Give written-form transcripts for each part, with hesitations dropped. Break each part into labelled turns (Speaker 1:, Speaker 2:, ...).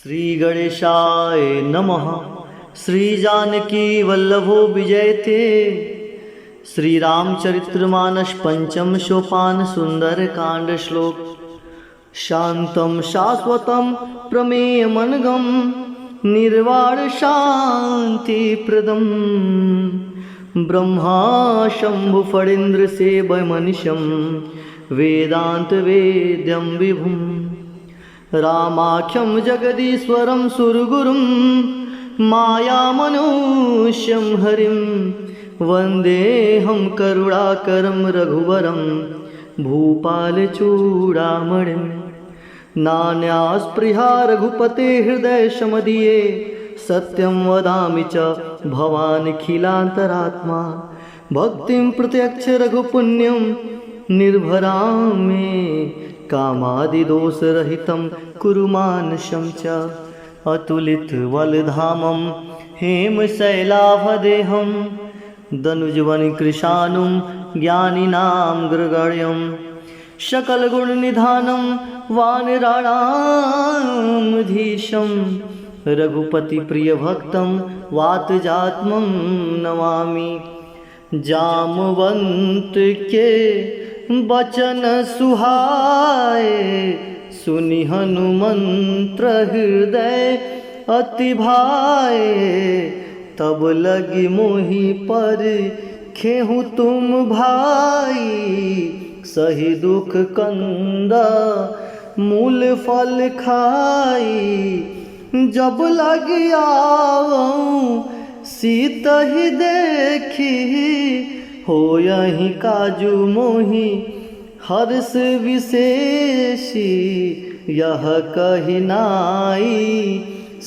Speaker 1: श्री गणेशाय नमः। श्री जानकी वल्लभो विजयते। श्री रामचरितमानस पंचम सोपान सुंदर कांड श्लोक। शांतं शाश्वतं प्रमेयमनघं निर्वाण शांति प्रदम ब्रह्मा शंभु फणीन्द्र सेवमनिशं वेदांत वेद्यं विभुम् रामाख्यं जगदीश्वरं सुरगुरुं मायामनुष्यं हरिं वन्देऽहं करुणाकरं रघुवरं भूपालचूडामणिं नान्यास्पृहा रघुपते हृदयशमदीये सत्यं वदामि च भवानखिलान्तरात्मा भक्तिं प्रत्यक्ष रघुपुण्यं निर्भरां मे कामादिदोषरहितं कुरु मानसं च अतुलितबलधामं हेमशैलाभदेहं दनुजवनकृशानुं ज्ञानिनां ग्रगण्यं सकलगुणनिधानं वानराणामधीशं रघुपतिप्रियभक्तं वातजात्मं नमामि। जामवंत के बचन सुहाए सुनि हनुमंत्र हृदय अति भाए तब लगी मोहि पर खेहूँ तुम भाई सही दुख कंदा मूल फल खाई जब लगी आवऊँ सीत ही देखी हो यही काजू मोहि हर्ष विशेषी यह कही नाई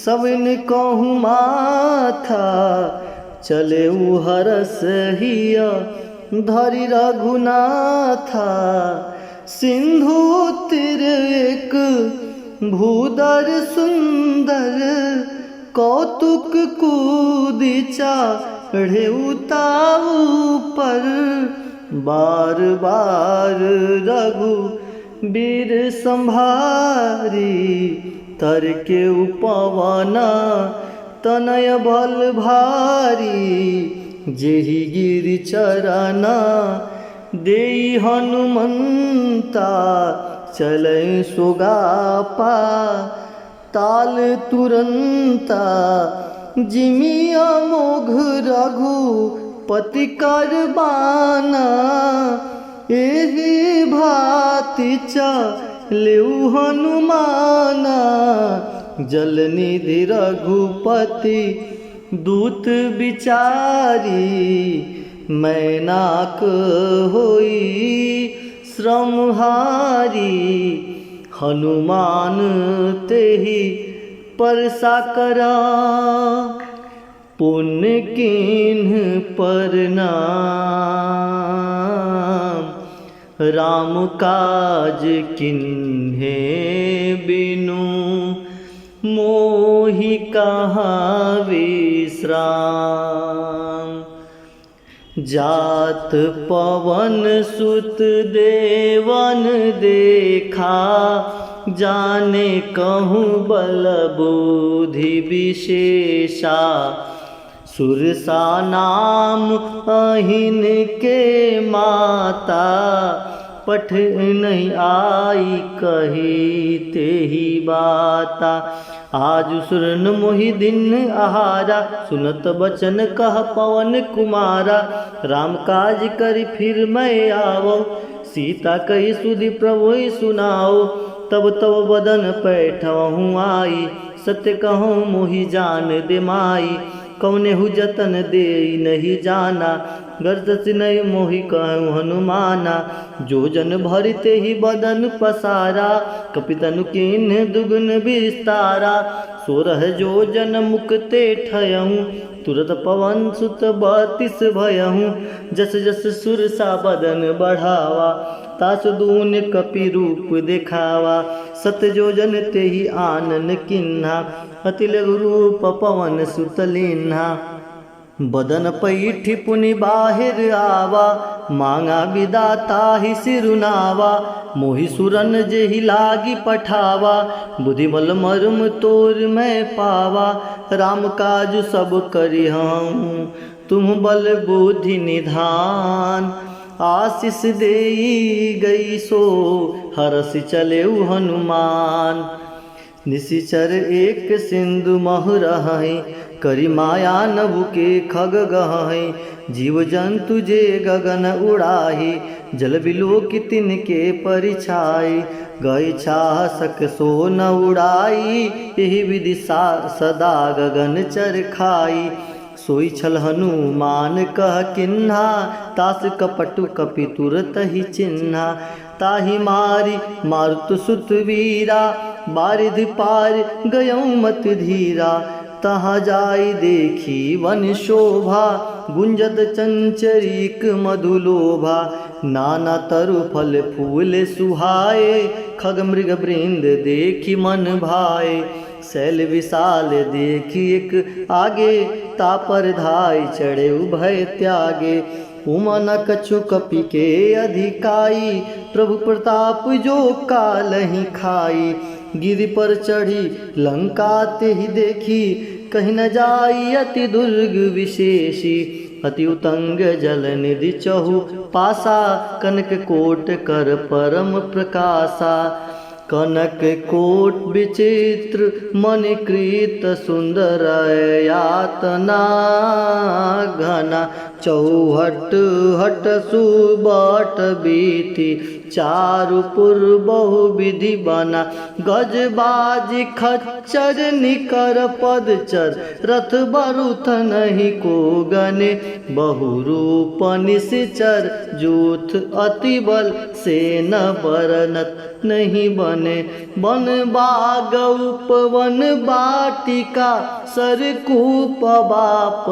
Speaker 1: सविन कहूँ माथा चले हरस हिया धरि रघुनाथा सिंधु तिर एक भूदर सुंदर कौतुक कूदिचा चढ़े उताऊ पर बार बार रघु बीर संभारी तर के उपवना तनय बल भारी जेहि गिरि चरना देई हनुमंता चलै सोगापा ताल तुरंता जिमिया मोघ रघु पति कर बाना एहि भाति चलेउ हनुमाना जलनिधि रघुपति दूत बिचारी मैनाक होई श्रमहारी हनुमान तेहि परसा करा पुण्य किन्ह परनाम राम काज किन्हे बिनु मोहि कहाँ विश्राम जात पवन सुत देवन देखा जाने कहूँ बल बुद्धि विशेषा सुरसा नाम अहिन के माता पठ नहीं आई कही तेहि बाता आज सुरन मोहि दिन आहारा सुनत बचन कह पवन कुमारा राम काज करि फिर मैं आवो सीता कही सुधि प्रभु सुनाओ तब तब बदन पैठहूँ आई सत्य कहूँ मोहि जान दे माई कौने हु जतन दे नहीं जाना गर्दस नहीं मोहि कहूँ हनुमाना जो जन भरते ही बदन पसारा कपितनु किन्ह दुगुन विस्तारा सोरह जो जन मुक्ते ठयहूँ तुरत पवन सुत बत्तीस भयहूँ जस जस सुरसा बदन बढ़ावा तास दून कपि रूप देखावा सत जो जन ते ही आनन किन्हा अति लघु रूप पवन सुत लीन्हा बदन पैठी पुनि बाहिर आवा, मांगा विदाता ही सिरुनावा। मोहि सुरन जेहि लागी पठावा, बुद्धिबल मर्म तोर मैं पावा। राम काज सब करि हूँ, तुम बल बुद्धि निधान। आशीष देई गई सो, हरसि चले हनुमान। निशिचर एक सिंधु महु रहै, करी माया नभु के खग गहै। जीव जंतु जे गगन उड़ाही, जल बिलोक तिनके परिछाई। गई छाह सक सो न उड़ाई, एहि विधि सदा गगन चर खाई। सोई छल हनुमान कह किन्हा, तास कपटु कपि तुरत ही चिन्हा। ताहि मारी मारुत सुत वीरा, बारिध पार गयौ मत धीरा। तहाँ जाई देखी वन शोभा, गुंजत चंचरीक मधुलोभा। नाना तरु फल फूल सुहाए, खग मृग वृंद देखी मन भाए। शैल विशाल देखी एक आगे, तापर धाय चढ़े उभय त्यागे। उमा न कछु कपि के अधिकाई, प्रभु प्रताप जो कालहि खाई। गिरि पर चढ़ी लंका तेहि देखी, कहीं न जाई अति दुर्ग विशेषी। अति उतंग जल निधि चहु पासा, कनक कोट कर परम प्रकाशा। कनक कोट विचित्र मणिकृत सुंदर यातना घना। चौहट हट सुबट बीति, चारुपुर बहु विधि बना। गजबाजी खच्चर निकर पदचर, रथ बरुथ नहीं को गने। बहुरूप निश्चर जूथ अति बल, सेन बरनत नहीं बने। वन बाग उपवन बाटिका, सरकूप बाप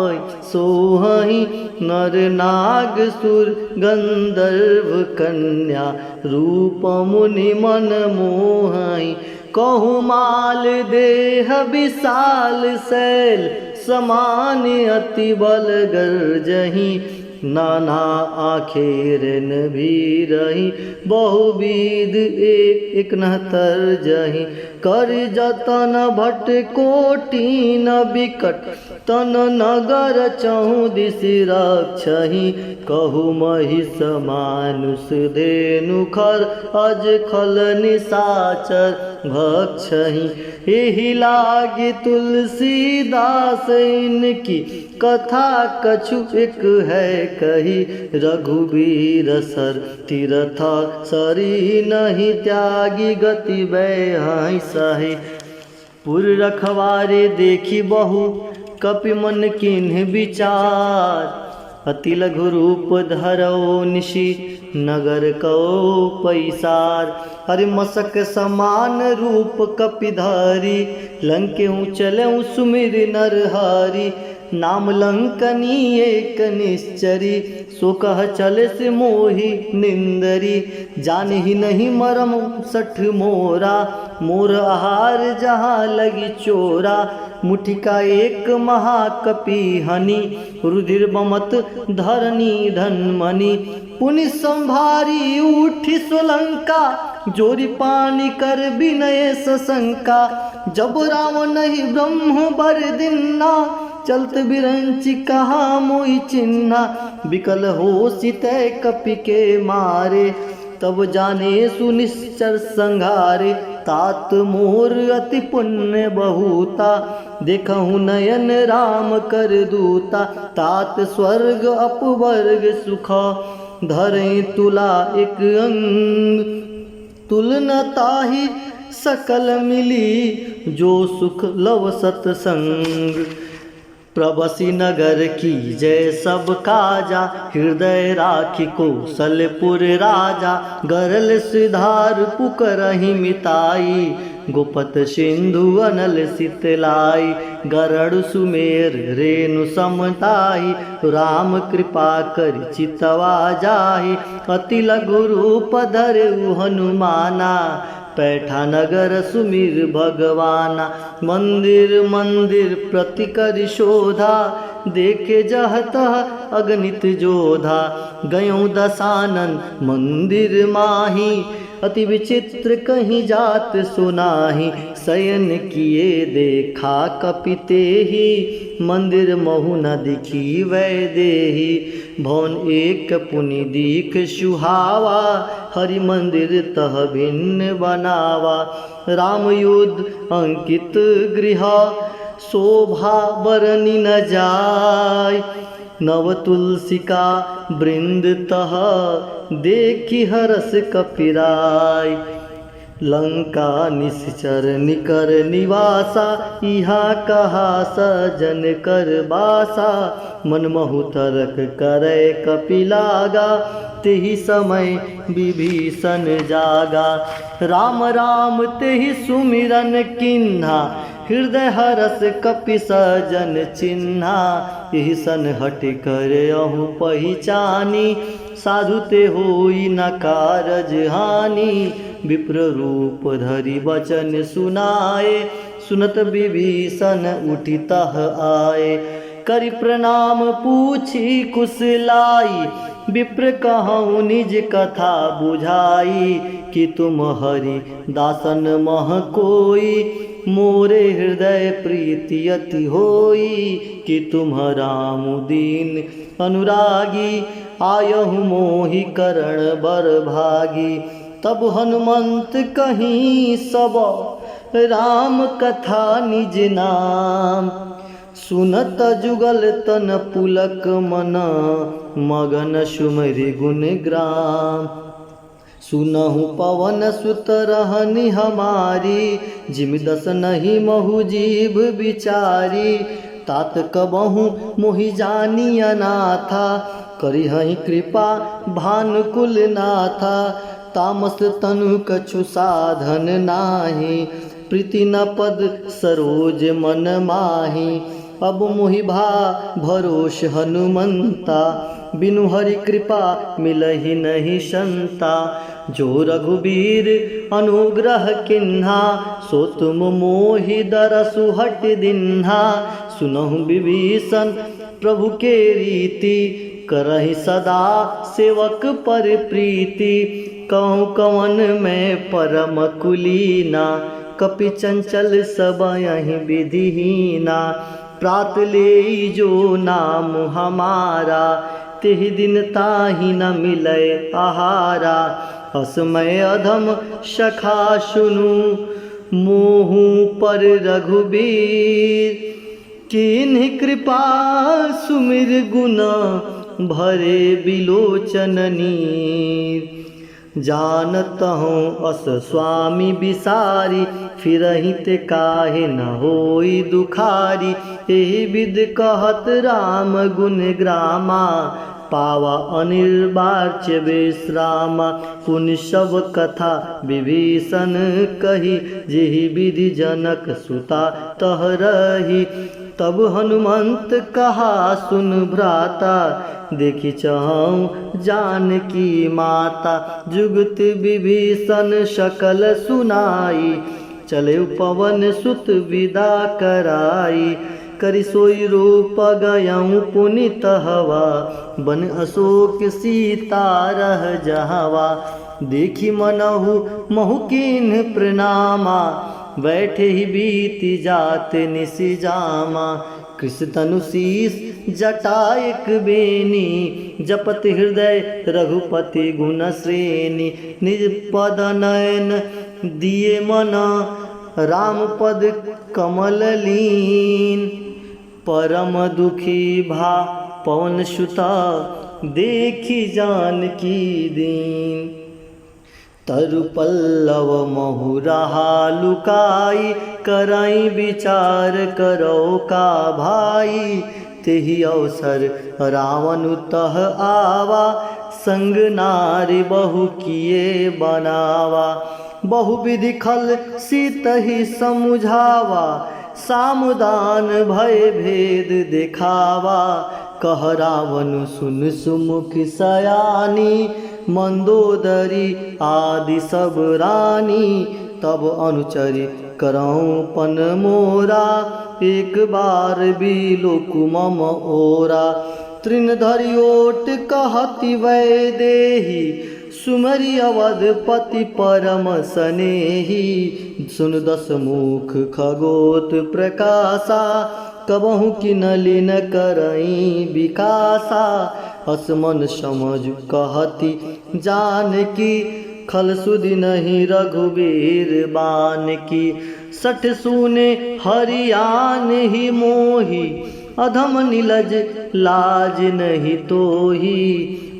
Speaker 1: सोहहि। नर नाग सुर गंधर्व कन्या, रूप मुनि मन मोहई। कहु माल देह विशाल शैल, समान अति बल गर्जहि। नाना आखेर भी रही, बहुविध एक नहतर जही। कर जतन भट कोटि न बिकट, तन नगर चहु दिस रक्षहि। कहु महिष मानुष धेनु खर, अज खल निशाचर भक्षहि। एहि लागे तुलसीदास इनकी, कथा कछु एक है कही। रघुबीर सर तीरथ सरी, नहीं त्यागी गति वै सही। पुर रखवारे देखी बहु, कपि मन किन्ह विचार। अति लघु रूप धरौ निशि, नगर कौ पैसार। हरि मसक समान रूप कपिधारी, लंकेहूँ चलऊँ सुमिर नरहारी। नाम लंकनी एक निश्चरी, सो कह चले से मोहि निंदरी। जान ही नहीं मरम सठ मोरा, मोर आहार जहाँ लगी चोरा। मुठिका एक महाकपि हनि, रुधिर बमत धरनी धनमणि। पुनि संभारी उठी सोलंका, जोरी पानी कर विनय सशंका। जब रावण नहीं ब्रह्म बर दिन्ना, चलत बिरंचि कहा मोहि चिन्हा। विकल हो सितय कपि के मारे, तब जाने सुनिश्चर संघारे। तात मोर अति पुण्य बहुता, देखहु नयन राम कर दूता। तात स्वर्ग अपवर्ग सुख, धरे तुला एक अंग। तुलना ताहि सकल मिली, जो सुख लव सतसंग। प्रबसी नगर की जय सब काजा, हृदय राखी कौशलपुर राजा। गरल सिधार पुकरहि मिताई, गोपत सिंधु अनल सितलाई। गरुड़ सुमेर रेणु समताई, राम कृपा कर चितवा जाहि। अति लघु रूप धरऊ हनुमाना, पैठा नगर सुमिर भगवाना। मंदिर मंदिर प्रति कर शोधा, देखे जहतः अगणित जोधा। गयों दशानन मंदिर माही, अति विचित्र कहीं जात सुनाही। शयन किए देखा कपिते ही, मंदिर महु न दिखी वै देही। भवन एक पुनि दीख सुहावा, हरि मंदिर तह भिन्न बनावा। राम युद्ध अंकित गृह, शोभा बरनी न जाय। नव तुलसिका वृंद तह, देखी हरस कपिराय। लंका निश्चर निकर निवासा, इहा कहा सजन कर बासा। मनमहु तरक करे कपिलागा, तेहि समय विभीषण जागा। राम राम तेहि सुमिरन किन्हा, हृदय हरस कपि सजन चिन्हा। यही सन हट कर अहु पहिचानी, साधु ते होई न कारज हानि। विप्र रूप धरि वचन सुनाए, सुनत विभीषण उठि तह आए। करि प्रणाम पूछी कुशलाई, विप्र कहूँ निज कथा बुझाई। कि तुम हरि दासन मह कोई, मोरे हृदय प्रीति अति होई। कि तुम राम दीन अनुरागी, आयहु मोहि करण बर भागी। तब हनुमंत कहीं सब, राम कथा निज नाम। सुनत जुगल तन पुलक मन, मगन सुमरि गुण ग्राम। सुनहु पवन सुत रहनि हमारी, जिमि दस नहीं महु जीव बिचारी। तात कबहु मोहि जानी अनाथा, करिहहि कृपा भानुकुल नाथा। तामस तनु कछु साधन नाही, प्रीति न पद सरोज मन माही। अब मोहि भा भरोस हनुमंता, बिनु हरि कृपा मिलहि नहीं संता। जो रघुबीर अनुग्रह किन्हा, सो तुम मोहि दरसु हट दिन्हा। सुनहु विभीषण प्रभु के रीति, करहि सदा सेवक पर प्रीति। कहूँ कवन में परम कुलीना, कपि चंचल सब यहीं विधिहीना। प्रात ले जो नाम हमारा, तेहि दिन ताहि न मिलै आहारा। असमय अधम सखा सुनु, मोहु पर रघुबीर। किन्हि कृपा सुमिर गुण, भरे बिलोचन नीर। जानत हूँ अस स्वामी बिसारी, फिरहि ते काहे न होई दुखारी। एहि विध कहत राम गुण ग्रामा, पावा अनिर्वाच्य विश्रामा। पुनि सब कथा विभीषण कही, जेहि विधि जनक सुता तह रही। तब हनुमंत कहा सुन भ्राता, देखि चाहूँ जानकी माता। जुगत विभीषण सकल सुनाई, चले पवन सुत विदा कराई। करि सोई रूप गयऊँ पुनि तहवा, बन अशोक सीता रह जहवा। देखी मनहु महु कीन्ह प्रणामा, बैठे ही बीती जात निसि जामा। कृष तनु शीस जटायक बेनी, जपत हृदय रघुपति गुण श्रेणी। निज पद नयन दिए मना, राम पद कमल लीन। परम दुखी भा पवन सुता, देखी जानकी दीन। तरु पल्लव महु रहा लुकाई, कराई विचार करो का भाई। तेहि अवसर रावण तह आवा, संग नारी बहु किए बनावा। बहु विधि खल सीतहि समुझावा, सामदान भय भेद दिखावा। कह रावण सुन सुमुख सयानी, मंदोदरी आदि सब रानी। तब अनुचरी करऊं पन मोरा, एक बार भी लोकु मम ओरा। तृण धरि ओट कहति वैदेही, सुमरि अवधपति परम सनेही। सुन दस मुख खगोत प्रकाशा, कबहु की नलिन करई विकासा। असमन समझ कहती जानकी, खल सुधि नहीं रघुवीर बान की। सठ सूने हरियान ही मोही, अधम निलज लाज नहीं तोही।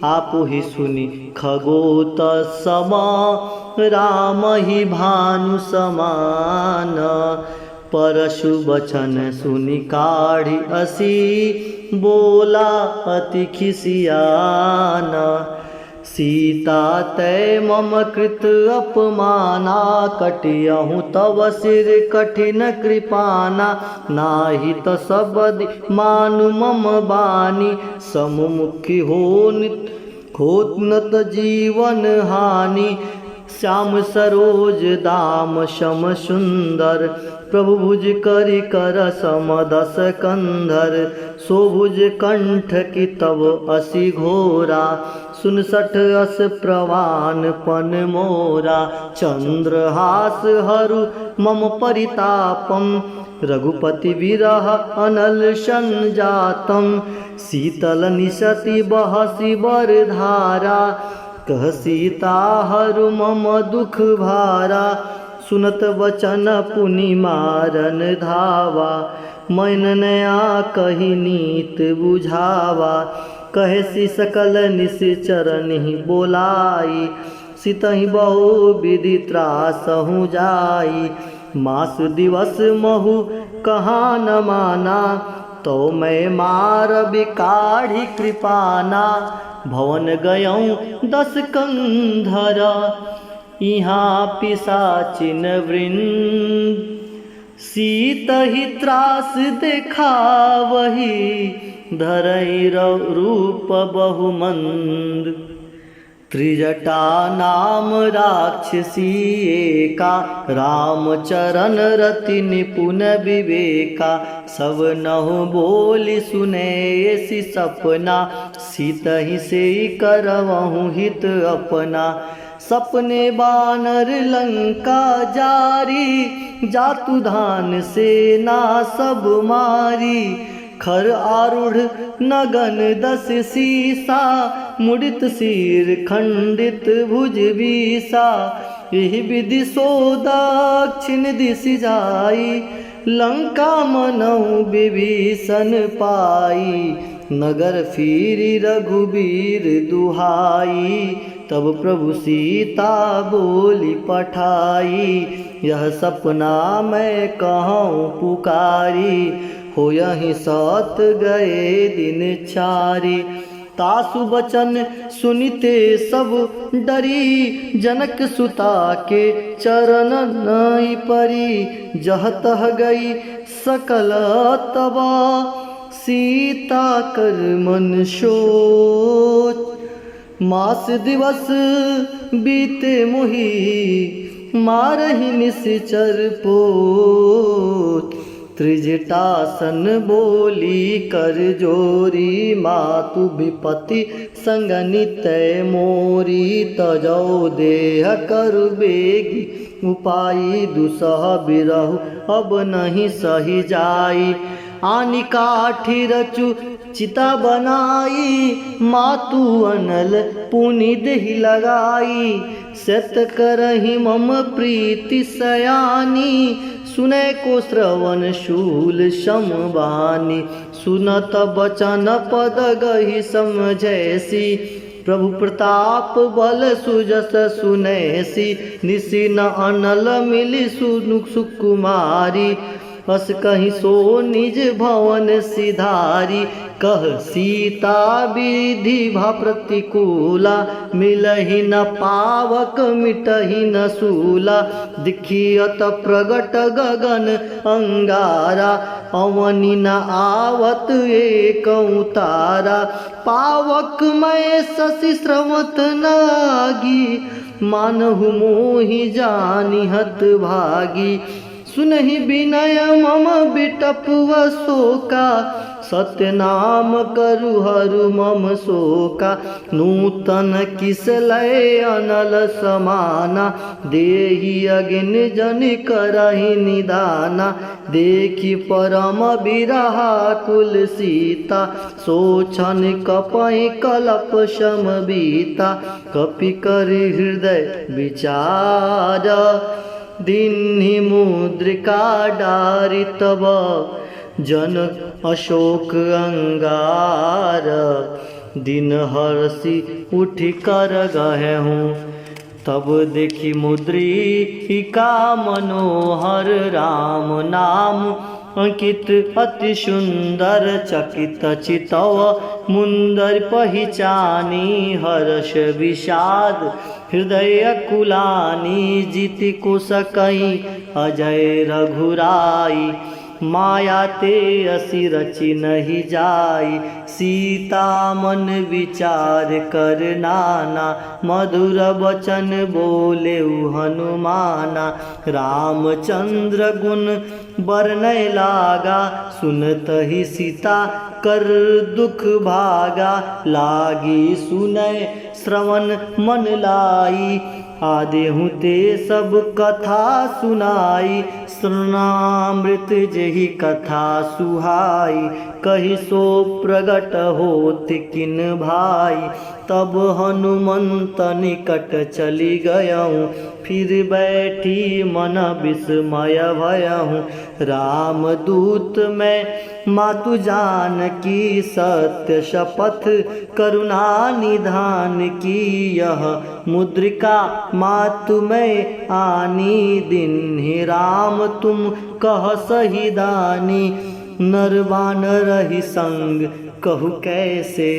Speaker 1: आपो ही सुनी खगोत समा, राम ही भानु समान। परशु बचन सुनि काढ़ी असी, बोला अति खिसियान। सीता तै मम कृत अपमाना, कटियहु तव सिर कठिन कृपाना। नाही त सबदि मानु मम बानी, समुमुखी होत न त जीवन हानि। श्याम सरोज दाम शम सुंदर, प्रभु भुज करि कर सम दस कंधर। सोभुज कंठ की तव असी घोरा, सुन सठ अस प्रवान पन मोरा। चंद्रहास हरु मम परितापम, रघुपति विरह अनल संजातम। शीतल निशति बहसी बरधारा, कह सीता हरु मम दुख भारा। सुनत वचन पुनि मारन धावा, मन नया कही नीत बुझावा। कहे सी सकल निश्चर ही बोलाई, सितहि बहु विधि त्रासहु जाई। मास दिवस महु कहाँ न माना, तो मैं मार बिकाढ़ी कृपाना। भवन गयऊँ 10 कंधर, यहाँ पिशाचिन वृंद। सीत ही त्रास देखावही, धरई रूप बहुमंद। त्रिजटा नाम राक्षसी एका, रामचरण रति निपुण विवेका। सब नहु बोली सुने ऐसी सपना, सीतहि से करवहु हित अपना। सपने बानर लंका जारी, जातु धान सेना सब मारी। खर आरूढ़ नगन 10 सीसा, मुड़ित सिर खंडित भुज बीसा। यही विधि सो दक्षिण दिश जाई, लंका मनऊ विभीषण पाई। नगर फिरी रघुबीर दुहाई, तब प्रभु सीता बोली पठाई। यह सपना मैं कहूँ पुकारी, हो यही सत गए दिन चारी। तासु बचन सुनिते सब डरी, जनक सुता के चरण नहीं परी। जह तह गई सकल तबा, सीता कर मन शोच। मास दिवस बीते मुहि, मारहि निश्चर पोत। त्रिजटासन बोली कर जोरी, मातु विपति संग नित्य मोरी। तजौ देह करु बेगी, उपाई दुसह बिरहु अब नहीं सही जाई। आनि काठी रचु चिता बनाई, मातु अनल पुनि देहि लगाई। सत करहि मम प्रीति सयानी, सुनै को श्रवण शूल समबानी। सुनत बचन पद गहि समझैसी, प्रभु प्रताप बल सुजस सुनैसी। निशिन अनल मिली सुकुमारी, अस कहीं सो निज भवन सिधारी। कह सीता विधि भा प्रतिकूला, मिलहि न पावक मिटहि न सूला। दिखियत प्रगट गगन अंगारा, अवनि न आवत एकौ तारा। पावक मैं शशि स्रवत नागी, मानहु मोहि जानि हत भागी। सुनहि विनय मम बिटप शोका, सत्य नाम करु हरु मम शोका। नूतन किस लय अनल समाना, देहि अगिन जन करहि निदाना। देखि परम बिरहा कुल सीता, सोचन कपहि कलप शम बीता। कपि कर हृदय विचार, दीन्हि मुद्रिका डारि तब। जन अशोक अंगार, दिन हर्षि उठि कर गहूँ। तब देखी मुद्रिका मनोहर, राम नाम अंकित अति सुंदर। चकित चितव मुंदर पहिचानी, हर्ष विषाद हृदय कुलानी। जीति कुश कई अजय रघुराई, माया ते असी रचि नहीं जाई। सीता मन विचार कर नाना, मधुर वचन बोले हनुमाना। रामचंद्र गुण बरनय लागा, सुनत ही सीता कर दुख भागा। लागी सुनय श्रवण मन लाई, आदेहु ते सब कथा सुनाई। श्रवणामृत जेहि कथा सुहाई, कहि सो प्रगट होत किन भाई। तब हनुमंत निकट चली गयहूँ, फिर बैठी मन विस्मय भयहूँ। राम दूत मैं मातु जानकी, सत्य शपथ करुणा निधान की। यह मुद्रिका मातु मैं आनी, दिन्हि राम तुम कह सही दानी। नरवान रही संग कहु कैसे,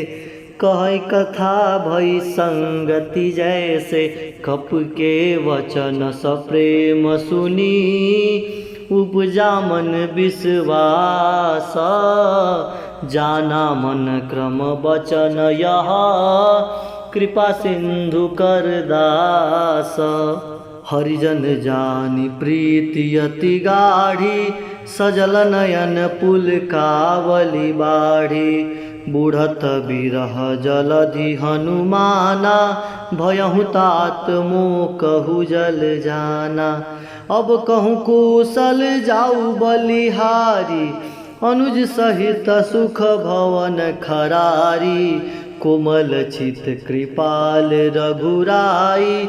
Speaker 1: कह कथा भई संगति जैसे। कप के वचन सप्रेम सुनी, उपजा मन विश्वास। जाना मन क्रम वचन यह, कृपा सिंधु कर दास। हरिजन जानी प्रीति अति गाढ़ी, सजल नयन पुलकावली बाढ़ी। बूढ़त बिरह जलधि हनुमाना, भयहु तात मोह कहु जल जाना। अब कहूँ कुशल जाऊ बलिहारी, अनुज सहित सुख भवन खरारी। कोमल चित कृपाल रघुराई,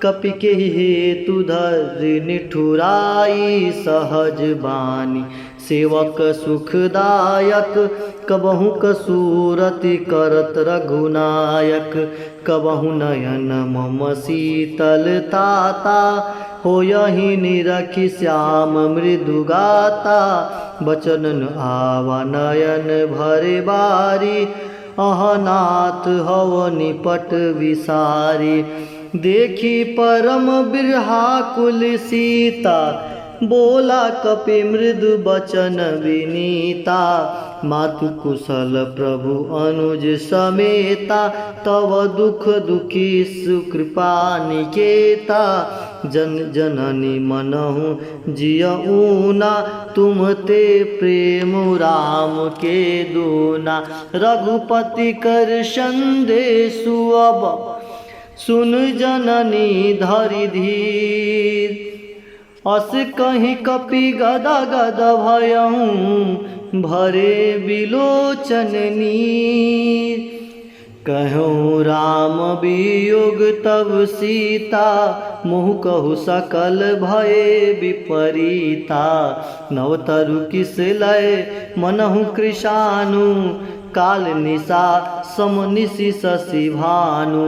Speaker 1: कपि के हेतु धरि निठुराई। सहज बानी सेवक सुखदायक, कबहु कसूरति करत रघुनायक। कबहु नयन मम शीतल ताता, होयहि निरखि श्याम मृदु गाता। बचन आवा नयन भरे बारी, अहनाथ हव निपट विसारी। देखी परम बिरहा कुल सीता, बोला कपि मृदु बचन विनीता। मातु कुशल प्रभु अनुज समेता, तव दुख दुखी सुकृपा निकेता। जन जननी मनहु जियऊना, तुम ते प्रेम राम के दूना। रघुपति कर संदेशु अब, सुन जननी धरि धीर। अस कहीं कपि गदा गद भयहूँ, भरे बिलोचन नीर। कहूँ राम वियोग तब सीता, मुँह कहु सकल भये विपरीता। नवतरु किस लय मनहु कृशानु, काल निशा सम निशि शशि भानु।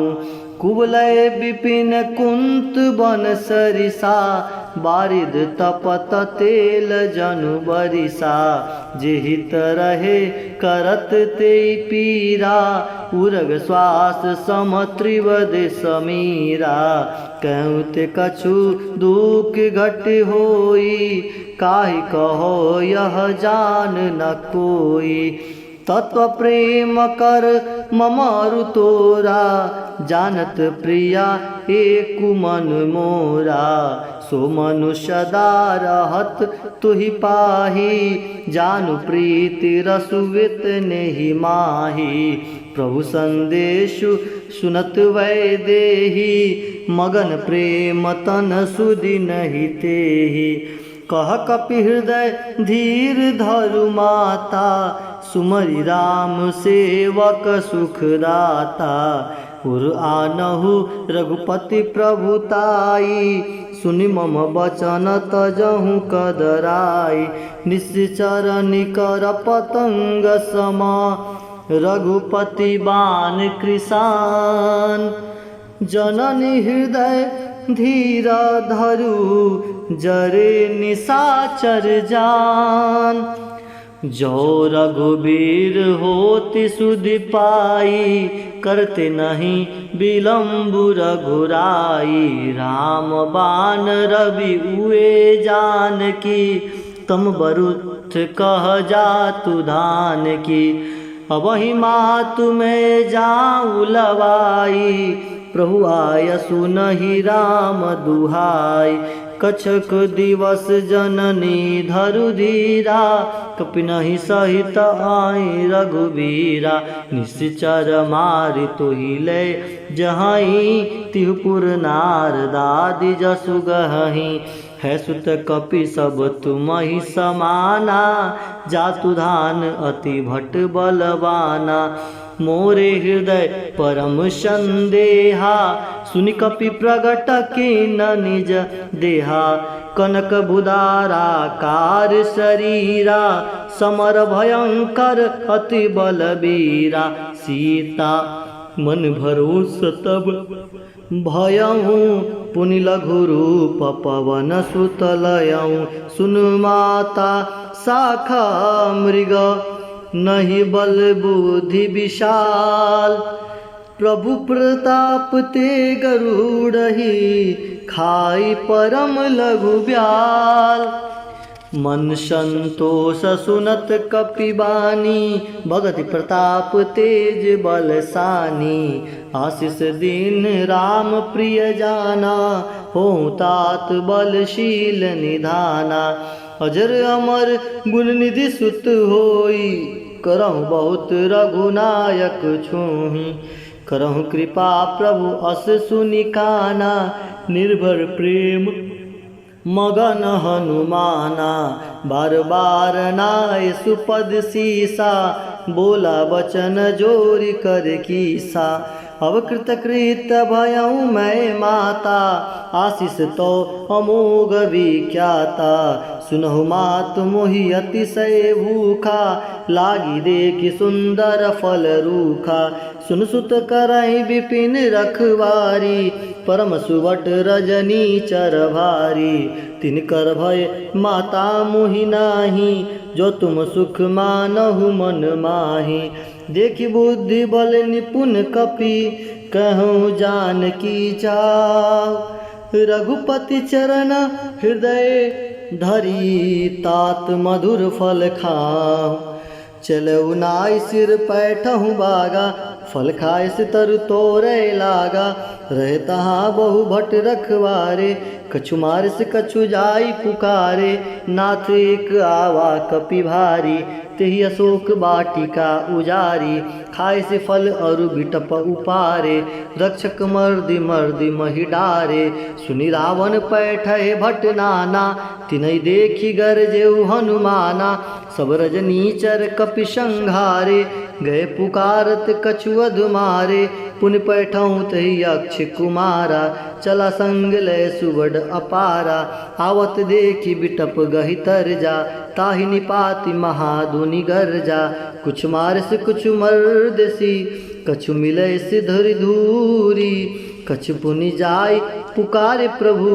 Speaker 1: कुवलय विपिन कुंत बन सरिसा बारिद तपत तेल जनु बरिसा जेहित रहे करत ते पीरा उरग श्वास सम त्रिवद समीरा कहूँ ते कछु दुख घट होई काहि कहो यह जान न कोई तत्व प्रेम कर ममरु तोरा जानत प्रिया एक मन मोरा सो मनुष्य दारहत तुहि पाही जानु प्रीति रसुवित नेहि माही प्रभु संदेशु सुनत वै देही मगन प्रेम तन सुधि नहीं तेहि कह कपि हृदय धीर धरु माता सुमरि राम सेवक सुखदाता उर आनहु रघुपति प्रभुताई सुनि मम बचन तजहु कदराई निश्चर निकर पतंग समा रघुपति बाण कृसान जननी हृदय धीरा धरु जरे निशाचर जान जो रघुबीर होति सुधि पाई करते नहीं विलम्बु रघुराई राम बाण रवि उए जान की तम बरुथ कह जातु धान की अबहि मातु में जाऊँ लवाई प्रभु आय सुनहि राम दुहाई कछक दिवस जननी धरु धीरा कपिनहि सहित आई रघुबीरा निश्चर मारि तोहि ले जहाई तिहुपुर नारदादि जसु गहहि है सुत कपि सब तुमहि समाना जातु धान अति भट बलवाना मोरे हृदय परम संदेहा सुनि कपि प्रगट किन निज देहा कनक बुदारा कार शरीरा समर भयंकर अति बलबीरा सीता मन भरोस तब भयहूँ पुनि लघु रूप पवन सुतलयऊँ सुन माता शाखा मृग नहीं बल बुद्धि विशाल प्रभु प्रताप ते गरुड़हि खाई परम लघु ब्याल मन संतोष सुनत कपिबानी भगति प्रताप तेज बलसानी आशीष दिन राम प्रिय जाना हो तात बलशील निधाना अजर अमर गुण निधि सुत होई करहु बहुत रघुनायक छूहि करहु कृपा प्रभु अस सुनिकाना निर्भर प्रेम मगन हनुमाना बार बार नाय सुपद सीसा बोला बचन जोरी कर कीसा अवकृत कृत भयऊ मैं माता आशीष तो अमोघ विख्याता सुनहु मात मोहि अतिशय भूखा लागी देखि सुंदर फल रूखा सुन सुत करहि विपिन रखवारी परम सुवट रजनी चर भारी तिनकर भय माता मोहि नाही जो तुम सुख मानहु मन माही देखि बुद्धि बल निपुण कपि कहूँ जान की जाओ रघुपति चरण हृदय धरी तात मधुर फल खाओ चलऊ नाय सिर पैठहूँ बागा फल खाए से तरु तोरे लागा रहे तहाँ बहु भट रखवारे कछु मार से कछु जाई पुकारे नाथ एक आवा कपि भारी तेहि अशोक बाटिका उजारी खाए से फल अरु बिटप उपारे रक्षक मर्दि मर्दि महि डारे सुनि रावण पैठे भट नाना तिनहि देखि गरजेउ हनुमाना सब रजनीचर कपि संघारे गए पुकारत कछु अधुमारे पुन पैठऊँ तहि अक्ष कुमारा चला संग लय सुबड अपारा आवत देखि बिटप गहि तर जा ताहि निपाति महाधुनि गर्जा कुछ मार से कुछ मर्द सी कछु मिले सिधरि धूरी। कछु पुनि जाय पुकारे प्रभु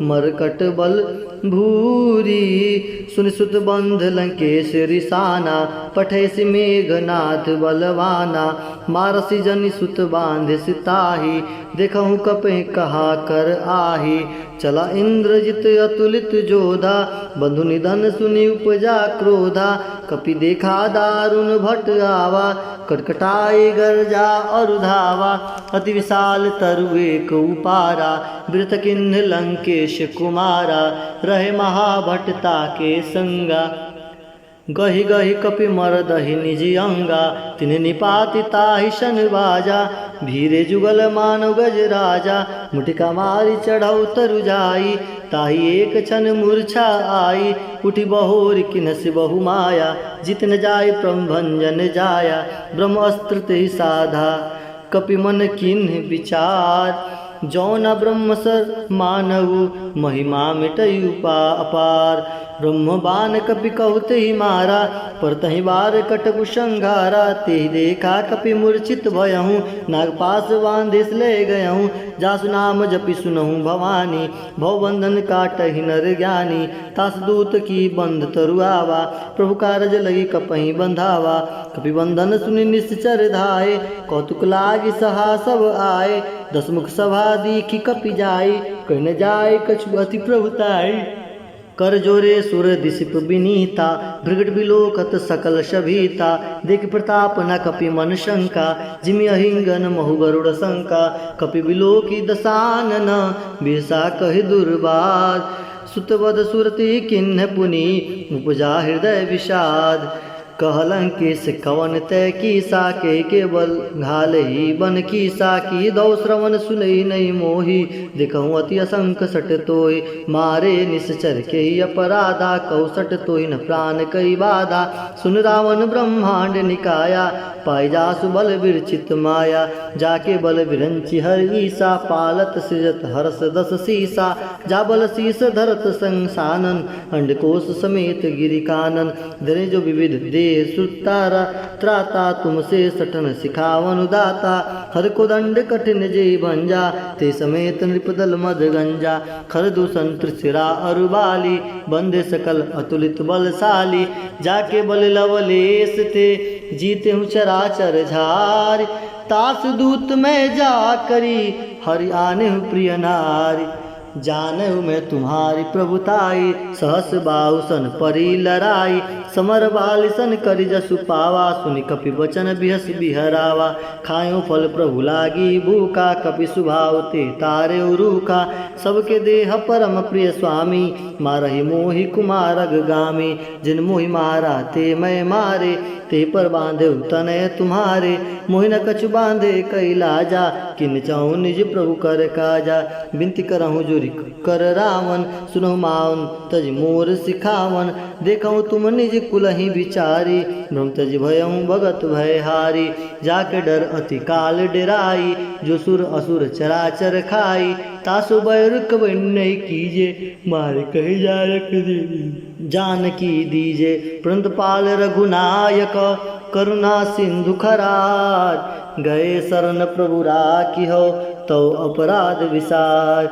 Speaker 1: मरकट बल भूरी। सुन सुत बंध लंकेश रिसाना पठैसि मेघनाथ बलवाना। मारसी जनि सुत बांध सिताही देखहु कपै कहा कर आही। चला इंद्रजित अतुलित जोधा बंधु निधन सुनि उपजा क्रोधा। कपि देखा दारुण भट आवा कटकटाई गर्जा और धावा। अति विशाल तरु एक उपारा वृत किन्ह लंकेश कुमारा। रहे महाभटता के संगा गहि गहि कपि मरदहि निज अंगा। तिन्ह निपाति ताहि शन बाजा भीरे जुगल मानव गज राजा। मुटिका मारी चढ़ौ तरु जाई ताहि एक क्षण मूर्छा आई। उठी बहोर किनस बहु माया जितन जाय प्रभंजन जाया। ब्रह्म अस्त्र ते साधा कपि मन किन्ह विचार। जौना ब्रह्म सर मानव महिमा मिटयु अपार। ब्रह्म बाण कपि कहते ही मारा पर तहि बार कटकु संघारा। तेहि देखा कपि मूर्छित भयहूँ नागपास बांधिस ले गयहूँ। जासु नाम जपि सुनहूँ भवानी भव बंधन काटहि नर ज्ञानी। तास दूत की बंध तरु आवा प्रभु कारज लगी कपहि बंधावा। कपि बंधन सुनि निश्चर धाये कौतुक लागी सहा सब आए। दसमुख सभा दीखी कपि जाई कह न जाय कछु अति प्रभुताई। कर जोरे सुर दिसिप विनीता भृगट बिलोकत सकल शभीता। देख प्रताप न कपि मन शंका जिमि अहिंगन महु गरुड़ शंका। कपि बिलोकी दसानन बिरसा कहि दुर्बाद। सुतवद सुरति किन्ह पुनि उपजा हृदय विषाद। कहलंकेश कवन तय कीसा के केवल घाल ही बन कीसा। की दौ श्रवण सुनई नहीं मोही देखहूँ अति असंख सट तोय। मारे निश्चर के ही अपराधा कौ सट तोय न प्राण कई बाधा। सुन रावण ब्रह्मांड निकाया पाई जासु बल विरचित माया। जाके बल विरंचि हर ईसा पालत सृजत हर्ष दस सीसा। जा बल शीस धरत संसानन अंडकोश समेत गिरि कानन। धरे जो विविध दे सुतारा त्राता तुमसे सटन सिखावन दाता। हर को दंड कठिन जे भंजा ते समेत नृपदल मद गंजा। खर दूषण त्रिशिरा अरुबाली बंदे सकल अतुलित बलशाली। जाके बल लवलेश थे जीते हूँ चराचर झारी। तास दूत में जा करी हरि आने हूँ प्रिय नारी। जाने मैं तुम्हारी प्रभुताई सहस बाहुसन परी लड़ाई। समर बालिसन करि जसु पावा सुनि कपि बचन बिहस बिहरावा। खायो फल प्रभु लागी भूखा कपि सुभाव ते तारे उरूखा। सबके देह परम प्रिय स्वामी मारहि मोहि कुमारग गामी। जिन मोहि मारा ते मैं मारे ते पर बांधे तनय तुम्हारे। मोहि न कछु बांधे कैलाजा किन चाहूँ निज प्रभु कर काजा। बिनती करहूँ जुरि कर रावण सुनहु मावन तज मोर सिखावन। देखहूँ तुम निज कुलहि विचारी भ्रम तज भयहूँ भगत भयहारी। जाके डर अति काल डेराई जो सुर असुर चराचर खाई। तासु बैर कवन्य कीजे मारे कही जायक जानकी दीजे। परंतु पाल रघुनायक करुणा सिंधु खराज। गए शरण प्रभु राखी हो तो अपराध विसार।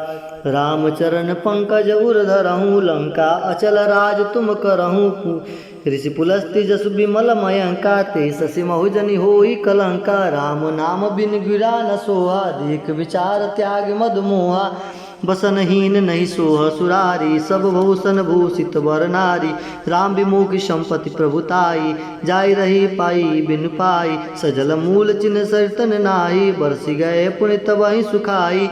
Speaker 1: रामचरण पंकज उर धरहूँ लंका अचल राज तुम करहूँ। ऋषि पुलस्ति जसु विमल मयंका ते शशि महुजनि होई कलंका। राम नाम बिन गिरा न सोहा देख विचार त्याग मद मोहा। बसनहीन नहीं सोह सुरारी सब भूषण भूषित वर नारी। राम विमुख संपत्ति प्रभुताई जाय रही पाई बिन पाई। सजल मूल चिन्ह सरतन नाही बरसी गए पुण्य तबहि सुखाई।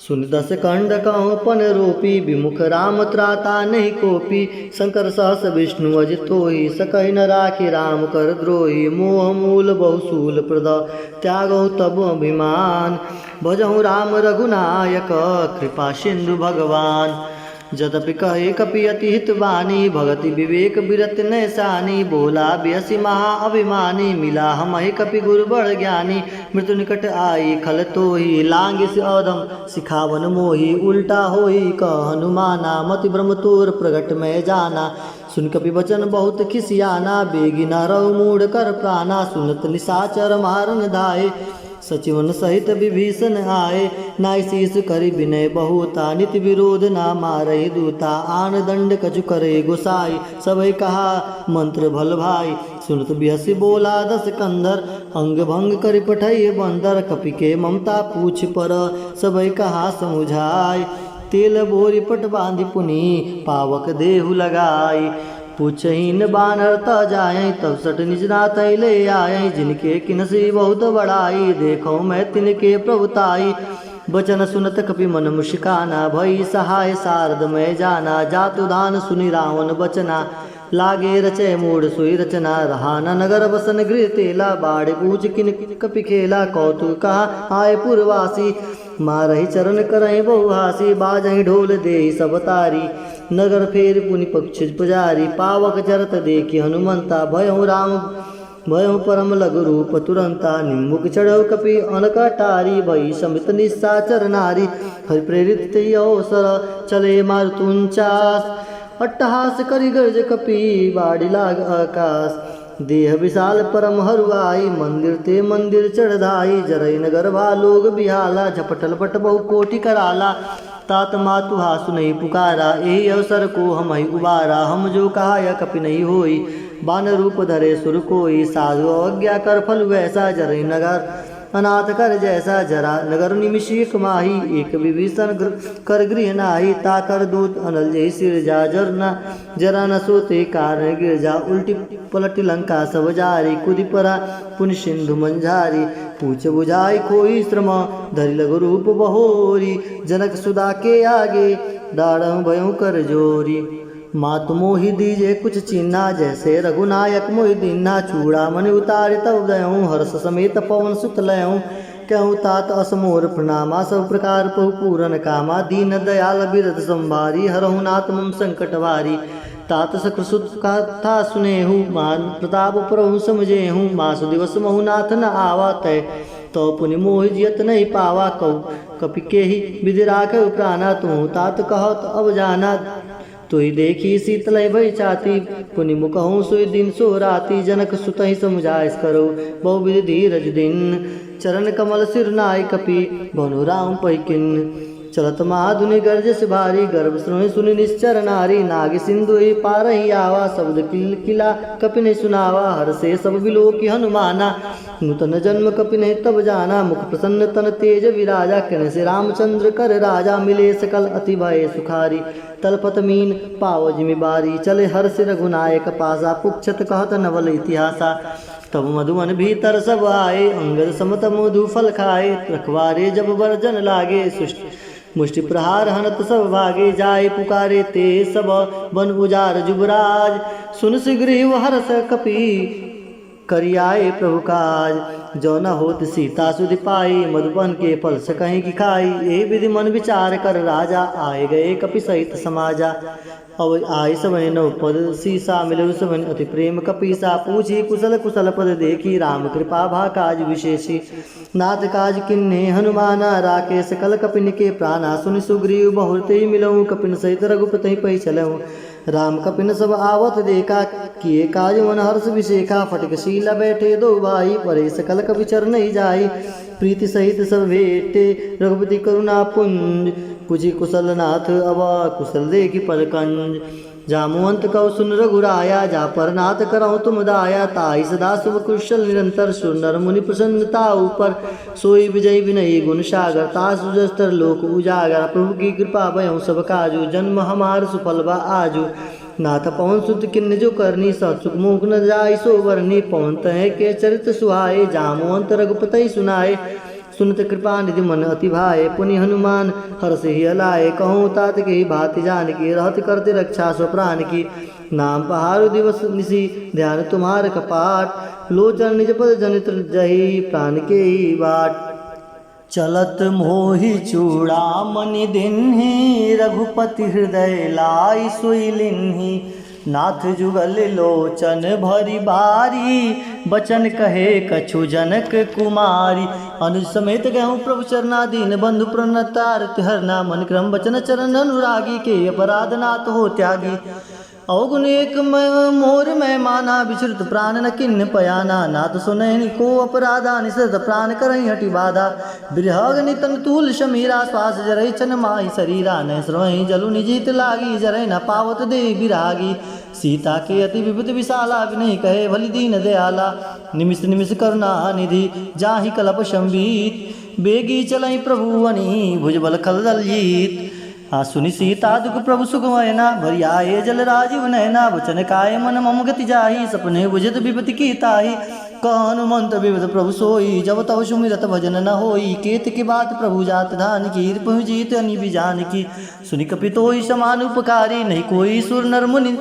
Speaker 1: सुन दस कंड कहूँ पन रोपी विमुख राम त्राता नहीं कोपी। शंकर सहस विष्णु अज तोहि सकहि न राखी राम कर द्रोही। मोह मूल बहुसूल प्रद त्यागहु तब अभिमान। भजहु राम रघुनायक कृपा सिंधु भगवान। जदपि कहे कपि अति हित वाणी, भगति विवेक बिरत नैसानी। बोला बिहसी महा अभिमानी, मिला हमहि कपि गुरु बड़ ज्ञानी। मृत्यु निकट आई खल तोहि, लांग से अधम सिखावन मोहि। उल्टा होई कह हनुमाना, मति भ्रम तोर प्रगट में जाना। सुन कपि वचन बहुत खिसियाना, बेगी न रहो मूढ़ कर प्राणा। सुनत निशाचर मारन धाये, सचिवन सहित विभीषण आए। नाई शीस करि विनय बहुता, नित विरोध ना मारहि दूता। आन दंड कछु करे गोसाई, सबई कहा मंत्र भल भाई। सुनत बिहसी बोला दस कंधर, अंग भंग करि पठै बंदर। कपि के ममता पूछ पर, सबई कहा समुझाई। तेल बोरी पट बांधि पुनि, पावक देहु लगाई। पूछहीन बानर त जाए, तब सट निजनाथ ले आए। जिनके किनसी बहुत बड़ाई, देखो मैं तिनके प्रभुताई। बचन सुनत कपि मन मुस्काना, भई सहाय शारद में जाना। जातु दान सुनि रावण बचना, लागे रचय मूढ़ सोई रचना। रहा न नगर बसन गृह तेला, बाढ़ पूछ किन कपि खेला। कौतुक कहा आए पुरवासी, मारहि चरण करहि बहुहासी। बाजहि ढोल देहि सब तारी, नगर फेर पुनि पक्ष पुजारी। पावक चरत देखि हनुमंता, भयउ राम भयउ परम लघु रूप तुरंता। निम्मुख चढ़ौ कपि अनकटारी, भई समित निशाचर नारी। हरि प्रेरित ते अवसर, चले मारुतुंचास। अट्टहास करि गर्ज कपि, बाढ़ि लाग आकाश। देह विशाल परम हरुआई, मंदिर ते मंदिर चढ़ाई। जरई नगर भालोग बिहाला, झपटल पट बहु कोटि कराला। तात मातु हासु नहीं पुकारा, यही अवसर को हम ही उबारा। हम जो कहा यह कपि नहीं होई, बान रूप धरे सुर कोई। साधु अवज्ञा कर फल वैसा, जरई नगर अनाथ कर जैसा। जरा नगर निमिषिक माही, एक विभीषण कर गृह नाही। ताकर दूत अनल जय सिर जा, जरा न सोते कारण गिर जा। उल्टी पलटी लंका सब जारी, कुदि परा पुनि सिंधु मंझारी। पूछ बुझाई कोई श्रम, धरि लघु रूप बहोरी। जनक सुदा के आगे, दाढ़ भयउ कर जोरी। मातु मोहि दीजे कुछ चीन्हा, जैसे रघुनायक मोहि दीन्हा। चूड़ा मन उतारे तब दयऊँ, हर्ष समेत पवन सुत लयऊँ। कहूँ तात असमोर प्रणामा, सब प्रकार पहु पूरन कामा। दीन दयाल बिरध संभारी, हरहु नाथ मम संकट वारी। तात सकृ सुत कथा सुनेहु, मान प्रताप प्रभु समझेहु। मास दिवस महु नाथ न आवा, तय तो पुनि मोहि जियत नहीं पावा। कपि के ही विधि राखहु प्राणा, तू तात कहत अब जाना। तुहि देखी शीतल भई छाती, पुनि मुकहूँ सोई दिन सो राती। जनक सुतहि समुझाइस करो, बहुविधि धीरज दिन। चरण कमल सिर नाय कपि, बनु राम पहिकिन। चलत महाधुनि गर्जस भारी, गर्भ श्रोणि सुनि निश्चर नारी। नाग सिंधु पारहि आवा, शब्द किला कपि नहीं सुनावा। हर से सब बिलोकी हनुमाना, नूतन जन्म कपि नहीं तब जाना। मुख प्रसन्न तन तेज विराजा, किन से रामचंद्र कर राजा। मिले सकल अति भय सुखारी, तलपत मीन पाव जिमि बारी। चले हर से रघुनायक पासा, पुक्षत कहत नवल इतिहासा। तब मधुवन भीतर सब आए, अंगद समत मधु फल खाए। रखवारे जब वर्जन लागे, मुष्टि प्रहार हनत सब भागे। जाए पुकारे ते सब बन उजार जुबराज। सुन सुग्रीव हरस कपि, करियाए प्रभु काज। जो न होत सीता सुधि पाई, मधुबन के फल सकहीं की खाई। ये विधि मन विचार कर राजा, आए गए कपि सहित समाजा। अब आई समय नौ पद सीसा, मिलु समन अति प्रेम कपीसा। पूछी कुशल कुशल पद देखी, राम कृपा भा काज विशेषी। नाथ काज किन्ने हनुमाना, राके सकल कपिन के प्राणा। सुनि सुग्रीव बहुते मिलऊँ, कपिन सहित रघुपति पै चलऊँ। राम कपिन सब आवत देखा, किए काज मन हर्ष विशेखा। फटक शीला बैठे दो भाई, परे सकल कपि चर नहीं जाई। प्रीति सहित सब भेटे, रघुपति करुणा पुंज। पूछी कुशल नाथ अवा, कुशल देखी पलकंज। जामुवंत कौ सुन रघुराया, जा पर नाथ करऊँ तुम दाया। ताई सदा शुभ कुशल निरंतर, सुर नर मुनि प्रसन्नता ऊपर। सोई विजय विनयी गुण सागर, तासु जस्तर लोक उजागर। प्रभु की कृपा भयउ सब काजू, जन्म हमार सुफल बा आजू। नाथ पवन सुत किन्न जो करनी, सत्सुख मुख न जाय सो वर्णी। पवन तह के चरित सुहाए, जामुवंत रघुपति सुनाए। सुनत कृपा निधि मन अति भाए, पुनि हनुमान हर्ष ही अलाए। कहूँ तात के ही भांति जान की, रहत करते रक्षा स्व प्राण की। नाम पहाड़ दिवस निशि, ध्यान तुम्हार कपाट। लोचन निज पद जनित जही, प्राण के ही बाट। चलत मोहि चूड़ामणि दिन्हि, रघुपति हृदय लाई सोई लिन्हि। नाथ जुगल लोचन भरी बारी, बचन कहे कछु जनक कुमारी। अनुज समेत गहूँ प्रभु चरणाधीन, बंधु प्रणतार हरना। मन क्रम बचन चरण अनुरागी, के अपराध नाथ हो त्यागी। अवगुण एक मोर मैं माना, विचृत प्राण न किन्न पयाना। नाथ सुनैनि को अपराधा, निसृत प्राण करहि हटि बाधा। बिरहग्नि तन तूल शमीरा, श्वास जरहि छन माहि शरीरा। न श्रवहि जलु निजीत लागी, जरहि न पावत देहि बिरागी। सीता के अति विभूति विशाला, विनहि कहे भली दीन दयाला। निमिष निमिष करुणा निधि, जाहि कलप संबीत। बेगी चलहि प्रभु अनि, भुजबल खलदल जीत। सुनि सीता दुख प्रभु सुखमयना, भरी आए जल राजीव नयना। वचन काय मन मम गति जाहि, सपने बुझत विपति की ताहि। कह हनुमंत विविध प्रभु सोई, जब तब सुमिरत भजन न होई। केत की बात प्रभु जात धान की, रिपुहि जीत अनि बिजान की। सुनि कपितोहि समान उपकारी, नहीं कोई सुर नर मुनि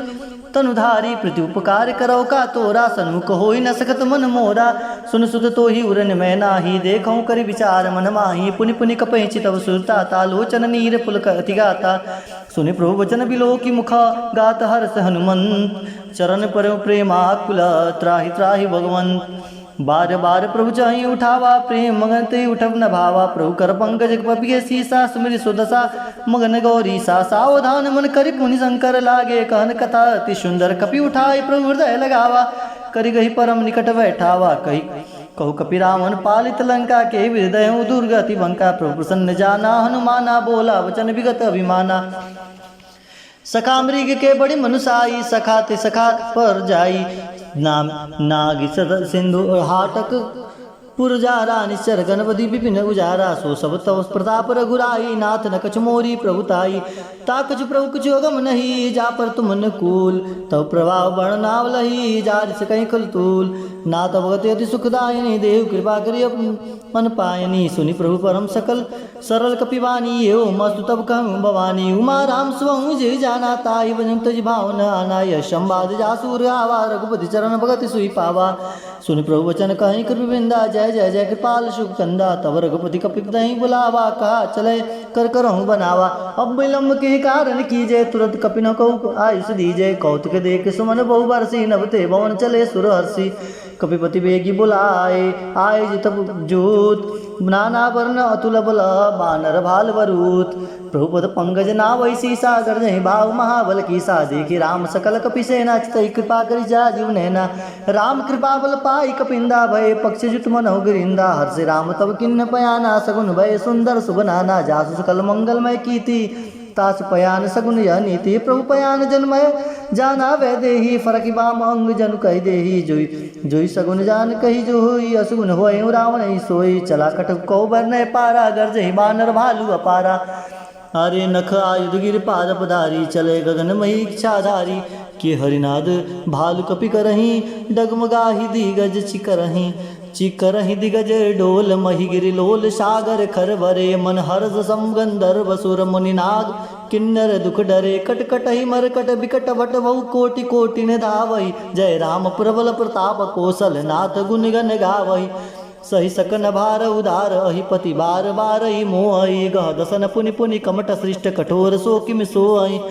Speaker 1: तनुधारी। प्रति उपकार करौ का तोरा, सन्मुख होई न सकत मन मोरा। सुन सुत तोहि उरन मैं नाही, देखऊँ करि विचार मन माही। पुनि पुनि कपहि चितव सुरता, लोचन नीर पुलक अति गाता। सुनि प्रभु वचन बिलो की मुख, गात हर्ष हनुमंत। चरण पर प्रेमाकुल, त्राहि त्राहि भगवंत। बार बार प्रभु चाहि उठावा, प्रेम मगन ते उठब न भावा। प्रभु कर पंकज पपिय सीसा, सुमिरि सुदशा मगन गौरी सा। सावधान मन करि पुनि शंकर लागे, कहन कथा अति सुंदर। कपि उठाई प्रभु हृदय लगावा, करि गही परम निकट बैठावा। कही कहु कपि रावण पालित लंका, के हृदय दुर्गति बंका। प्रभु प्रसन्न जाना हनुमाना, बोला वचन विगत अभिमाना। सखा मृग के बड़ी मनुसाई, सखा ते सखा पर जाई। नाग सिंधु हाटक पुरजारा, निश्चर गणपति विपिन उजारा। सो सब तव प्रताप रघुराई, नाथ न कछु मोरी प्रभुताई। ता कछु प्रभु कछु अगम नहीं, जा पर तुम अनुकूल। तव प्रभाव वर्णनावलही, जा रिस कहीं कलतूल। नाथ भगति अति सुखदायिनी, देव कृपा करि मन पायनी। सुनि प्रभु परम सकल सरल कपिवानी, एव मस्तु तब कहूँ भवानी। उमा राम स्वहूँ जे जाना, ताहि भजन तज भावन आना। यश संवाद जासूर आवा, रघुपति चरण भगति सुई पावा। सुनि प्रभु वचन कहीं कृपि बिंदा, जय जय जय कृपाल शुभ कंदा। तब रघुपति कपि दही बुलावा, कहा चले कर करहूँ बनावा। अब विलम्ब के कारण कीजे, तुरंत कपि न कहु आयुष दीजे। कौतुक देख सुमन बहु बरसी, नभते भवन चले सुरहर्षि। कपिपति बेगी बुलाए, आए जितब जोत। नाना वर्ण अतुल बल, बानर भाल वरूत। प्रभुपद पंकज नावै सीसा, गर्जहि भाव महाबल कीसा। देखि राम सकल कपि सेना, चितहि कृपा करि जाजीव नैना। राम कृपा बल पाई कपिंदा, भय पक्ष जुत मनहु गिरिंदा। हर्षि राम तब किन्न पयाना, सगुन भय सुंदर शुभ नाना। जासु सकल मंगलमय कीर्ति, तासु पयान सगुन यह नीति। प्रभु पयान जन्मय जाना वै देही, फरकि बाम अंग जनु कहि देही। जोई सगुन जान कही जो होई, असगुन होय रावण ही सोई। चला कटक कौ बरनय पारा, गर्जहि बानर भालु अपारा। अरे नख आयुध गिर पाद पधारी, चले गगन मही इच्छाधारी। के हरिनाद भालु कपि करही, डगमगाहि दिगज चिकरही। चिकरहि दिगज डोल, मही गिरि लोल सागर खर भरे। मन हर्ष सम गंधर्व सुर मुनि नाग, किन्नर दुख डरे। कट कटहि मरकट बिकट भट, बहु कोटि कोटि न धावहि। जय राम प्रबल प्रताप, कौशल नाथ गुण गन गावहि। सही सकन भार उदार, अहिपति बार बारहि मोहि। गह दसन पुनि पुनि कमट सृष्ट, कठोर सो किम सोहि।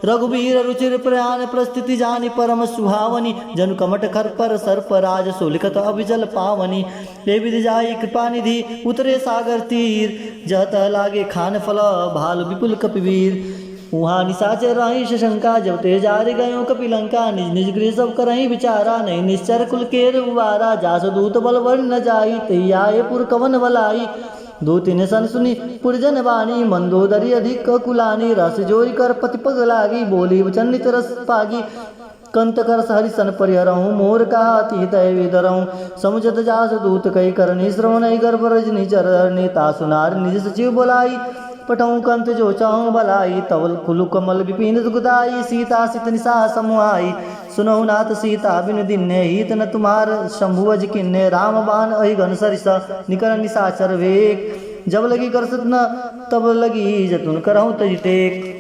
Speaker 1: रघुबीर रुचिर प्रयाण, प्रस्थिति जानि परम सुहावनी। जनु कमट खर पर सर्प राज, सुलिखत अभिजल पावनी। हे विधि जाई कृपा निधि, उतरे सागर तीर। जहत लागे खान फल, भाल विपुल कपिवीर। वहाँ निशाचर रही शंका, जब ते जार गयो कपिलंका। निज निज गृह सब करही विचारा, नहीं निश्चर कुल केर उबारा। जास दूत बल वर न जाई, तई आए पुर कवन बलाई। दो तीन सन सुनी पुरजन वाणी, मंदोदरी अधिक कुलानी। रस जोरी कर पति पग लागी, बोली वचन नित रस पागी। कंत कर हरि सन परिहरहूँ, मोर का अति तय धरहूँ। समुझत जास दूत कई करनी, श्रवण गर्भ रजनी चरणी। तासुनार निज सचिव बोलाई, पठऊँ कंत जो चाहूँ भलाई। तवल कुलु कमल विपिन दुखदाई, सीता सित निशा समुआई। सुनहु नाथ सीता बिन दिन्ने, हित न तुम्हार शंभुवज किन्ने। राम बाण अहि घन सरिसा, निकर निशाचर वेग। जब लगी करसत न तब लगी, जतुन करहूँ तज टेक।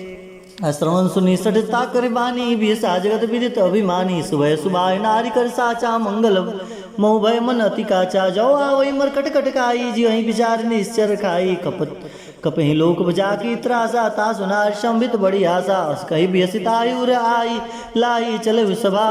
Speaker 1: श्रवण सुनी सठता कर बानी, भी सा जगत विदित अभिमानी। सुबह सुबाय नारी कर साचा, मंगल मोह भय मन अति काचा, जो आवई मरकट कटकाई, जी वहीं विचार निश्चर खाई, कपहि लोक बजा की त्रासा, ता सुनार संबित बड़ी आशा, अस कही बिहसितायुर आई, लाई चले सभा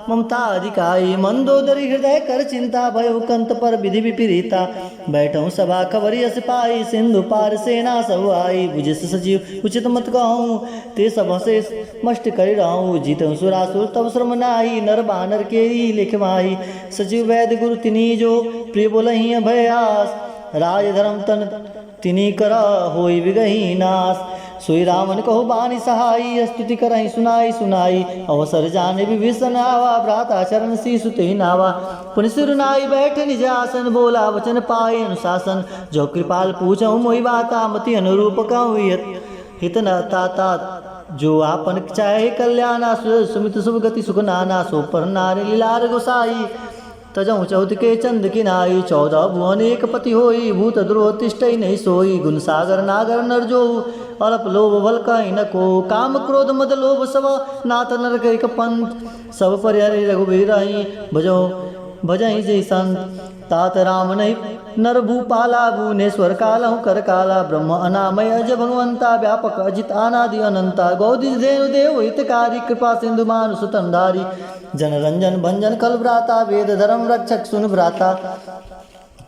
Speaker 1: ममता अधिकाई, मंदोदरी हृदय कर चिंता, भयो कंत पर विधि विपरीता, बैठऊँ सभा खबरी अस पाई, सिंधु पार सेना सब आई, बुझिस सचिव उचित मत कहूँ, ते सब से मष्ट कर रहूँ, जीतऊँ सुरासुर तब श्रम नाई, नर बानर के लिख माही, सचिव वैद्य गुरु तिनी जो, प्रिय बोलही अभयास, राज धर्म तन तिनी कर होई विगही नाश, सोई रावण कहो बानी सहाई, स्तुति करहि सुनाई सुनाई, अवसर जाने विभीषण आवा, भ्राता चरण सी सुते नावा, पुनि सिर नाई बैठ निज आसन, बोला वचन पाए अनुशासन, जो कृपाल पूछऊँ मोहि बाता, मति अनुरूप कहूँ हित न ताता, जो आपन चाहे कल्याणा, सुमित शुभ गति सुख नाना, सो पर नारी लीलार गोसाई, तजऊ चौथ के चंद किनाई, 14 भुवन एक पति होई, भूत द्रोह तिष्ठई नहीं सोई, गुण सागर नागर नर जो, अलप लोभ बल कहीं न को, काम क्रोध मद लोभ सब नाथ नर एक पंथ, सब परिहरि रघुबीर भजो भजई जय संत, तात राम नहीं नर भूपाला, भुवनेश्वर कालहु कर काला, ब्रह्म अनामय अज भगवंता, व्यापक अजित अनादि अनंता, गौदिज धेनु देव हितकारी, कृपा सिंधु मानुष तंडारी, जन रंजन भंजन कल भ्राता, वेद धर्म रक्षक सुन भ्राता,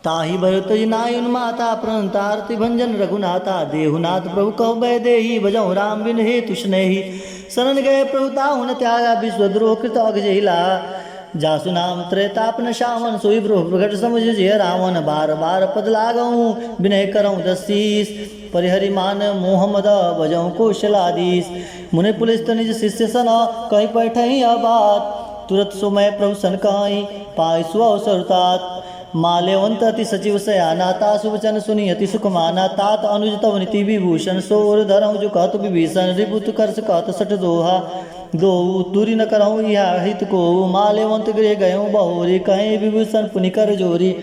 Speaker 1: ताहि भयो तज नायुन माता, प्रणता आरती भंजन रघुनाथा, देहुनाथ प्रभु कहो बै देही, भजऊ राम बिन हेतु स्नेही, शरण गए प्रभु ताहु न त्यागा, विश्वद्रोह कृत अगजेला, जासु नाम त्रैताप न शावन, सोई ब्रोह प्रगट समझ जय रावण, बार बार पद लागऊँ विनय करऊँ दसीस, परिहरि मान मोहम्मद बजऊँ कौशलाधीश, मुनि पुलिस निज शिष्य सन, कहीं पैठही अबात, तुरत सुमय प्रभु सन कहीं पाई सुअवसर तात, माल्यवंत अति सचिव सयाना, ता सुवचन सुनी अति सुख माना, तात अनुज तव नीति विभूषण, सोर धरऊँ जो कहत विभीषण, रिपुत कर्ष कहत सठ दोहा, दो दूरी न करऊँ यह हित को, माल्यवंत गृह गयों बहोरी, कहीं विभूषण पुनि कर जोरी,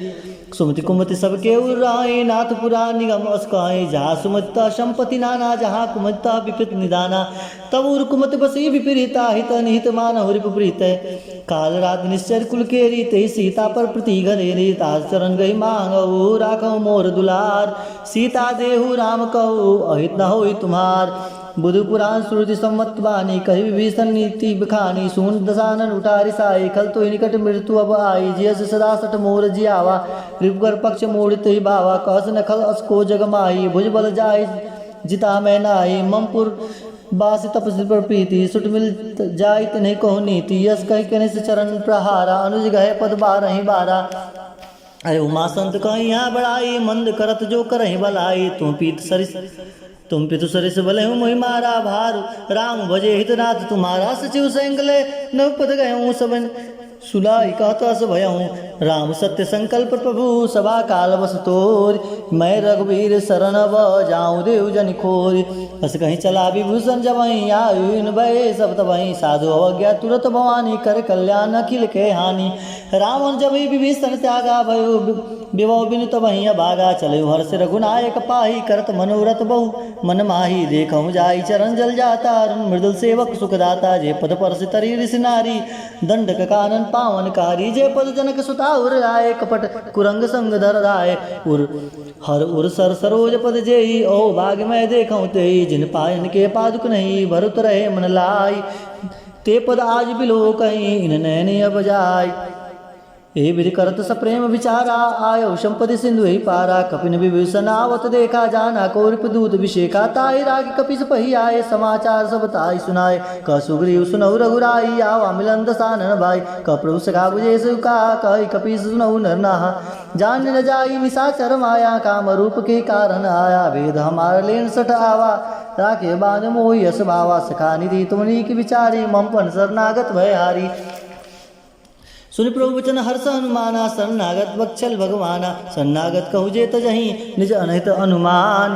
Speaker 1: सुमति कुमति सबके उराई, नाथ पुरा निगम अस्काई, जहाँ सुमता संपत्ति नाना, जहाँ कुमता विपरीत निदाना, तब उर कुमत बसी विपरीता, हित निहित मान हरि विपरीत, काल रात निश्चर कुल केरी, ते सीता पर प्रति घरेरी, ताज चरण गई मांगऊ, राखऊ मोर दुलार, सीता देहु राम कहू, अहित न होई तुम्हार, बुधु पुराण श्रुति सम्मत बानी, कही विभीषण नीति बखानी, सुन दशानन उठारी साई, खल तो निकट मृत्यु अब आई, जियस सदा सठ मोर जियावा, रिपकर पक्ष मोड़ते ही बावा, कहस न खल असको जगमाई, भुज बल जाय जिता मैं नाई, ममपुर बासी तपस्वी पर प्रीति, सुट मिल जाय नहीं कहो नीति, यस कही कहने से चरण प्रहारा, अनुज गहे पद बारहि बारा, अरे उमा संत कहीं यहाँ बड़ाई, मंद करत जो करहि भलाई, तुम पितु सरिस भले हूँ मोहि मारा, भार राम भजे हितनाथ तुम्हारा, सचिव संगले नव पद गये सबन सुलाई कहता सब भयऊँ, राम सत्य संकल्प प्रभु सभा काल बस तोर, मैं रघुवीर शरण जाऊँ देव जन खोर, बस कहीं चला विभूषण जबहीं, आयुन भय सब तबहीं, साधु अवज्ञा तुरत भवानी, कर कल्याण अखिल के हानि, रावण जब विभीषण त्यागा, भयो विभव बिनु तबहीं अभागा, चले हर्ष रघुनायक पाही, करत मनोरथ बहु मन माही, देखऊँ जाई चरण जल जाता, मृदुल सेवक सुखदाता, जे पद पर से तरी ऋषि नारी, दंडक कानन पावनकारी, जे पद जनक सुता उर आए, कपट कुरंग संग धर राय, उर हर उर सर सरोज पद जेई, ओ भाग मैं देखऊँ तेई, जिन पायन के पादुक नहीं, भरुत रहे मन लाई, ते पद आज बिलो कहीं, इन नैन अब जाय, ए विधि करत सप्रेम विचारा, आयो संपदि सिंधु ही पारा, कपिन विभीषण आवत देखा, जाना कौरप दूत विषेका, ताहि राग कपिस पही आए, समाचार सब ताहि सुनाए, क सुग्रीव सुनहु रघुराई, आवा मिलन दसानन भाई, क प्रभु सखा बुझे सुका, कहि कपीस सुनहु नर नाहा, जान न जाई निशाचर माया, काम रूप के कारण आया, वेद हमार लेन सठ आवा, राखे बान मोहि यस भावा, सखा निधि तुमनी की विचारी, मम पन शरणागत भयहारी, सुनि प्रभु वचन हर्ष हनुमाना, शरणागत बक्षल भगवाना, शरणागत कहु जे तजहि निज अनहित अनुमान,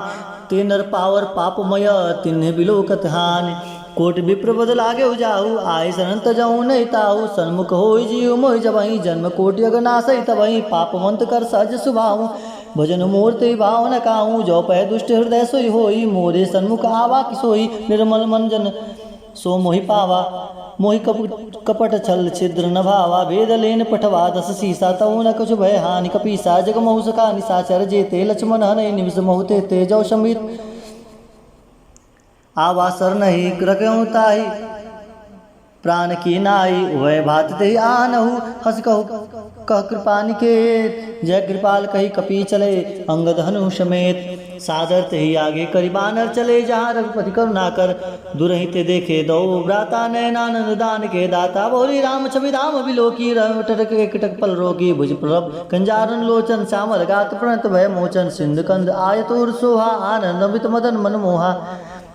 Speaker 1: ते नर पावर पापमय तिन्ह बिलोकत हानि, कोट विप्र बद लागे जाहु, आय शरण तजहु नहीं ताहु, सन्मुख होई जीव मोहि जबहि, जन्म कोटि अगनासहि तबहि, पापवंत कर सहज सुभाहु, भजन मूर्ति भाव न काहू, जो पै दुष्ट हृदय सोई होई, मोरे सन्मुख आवा कि सोई, निर्मल मन जन सो मोहि पावा। मोहि कपट छल छिद्र न भावा। वेद लेन पठवा 10 सीसा। तऊ न कछु भय हानि कपीसा। जग महु सका निसाचर जेते। लक्ष्मण हनहि निमिष महु तेते। जो समित आवासर नहीं रखऊँ ताहि। प्राण की नाई वह भात ते आनहु। हस कहु कह कृपा निकेत। जय कृपाल कही कपी चले। अंगद हनु समेत। सादर ते ही आगे करी बानर चले। जहाँ रघुपति करुणा कर दुरहिते देखे दो। भ्राता नयनानंद दान के दाता। बोली राम छवि राम बिलोकी। टटक एकटक पल रोगी। भुज प्रभ कंजारन लोचन। श्यामल गात प्रणत भय मोचन। सिंधु कंद आयतुर सोहा। आनंद अमित मदन मनमोहा।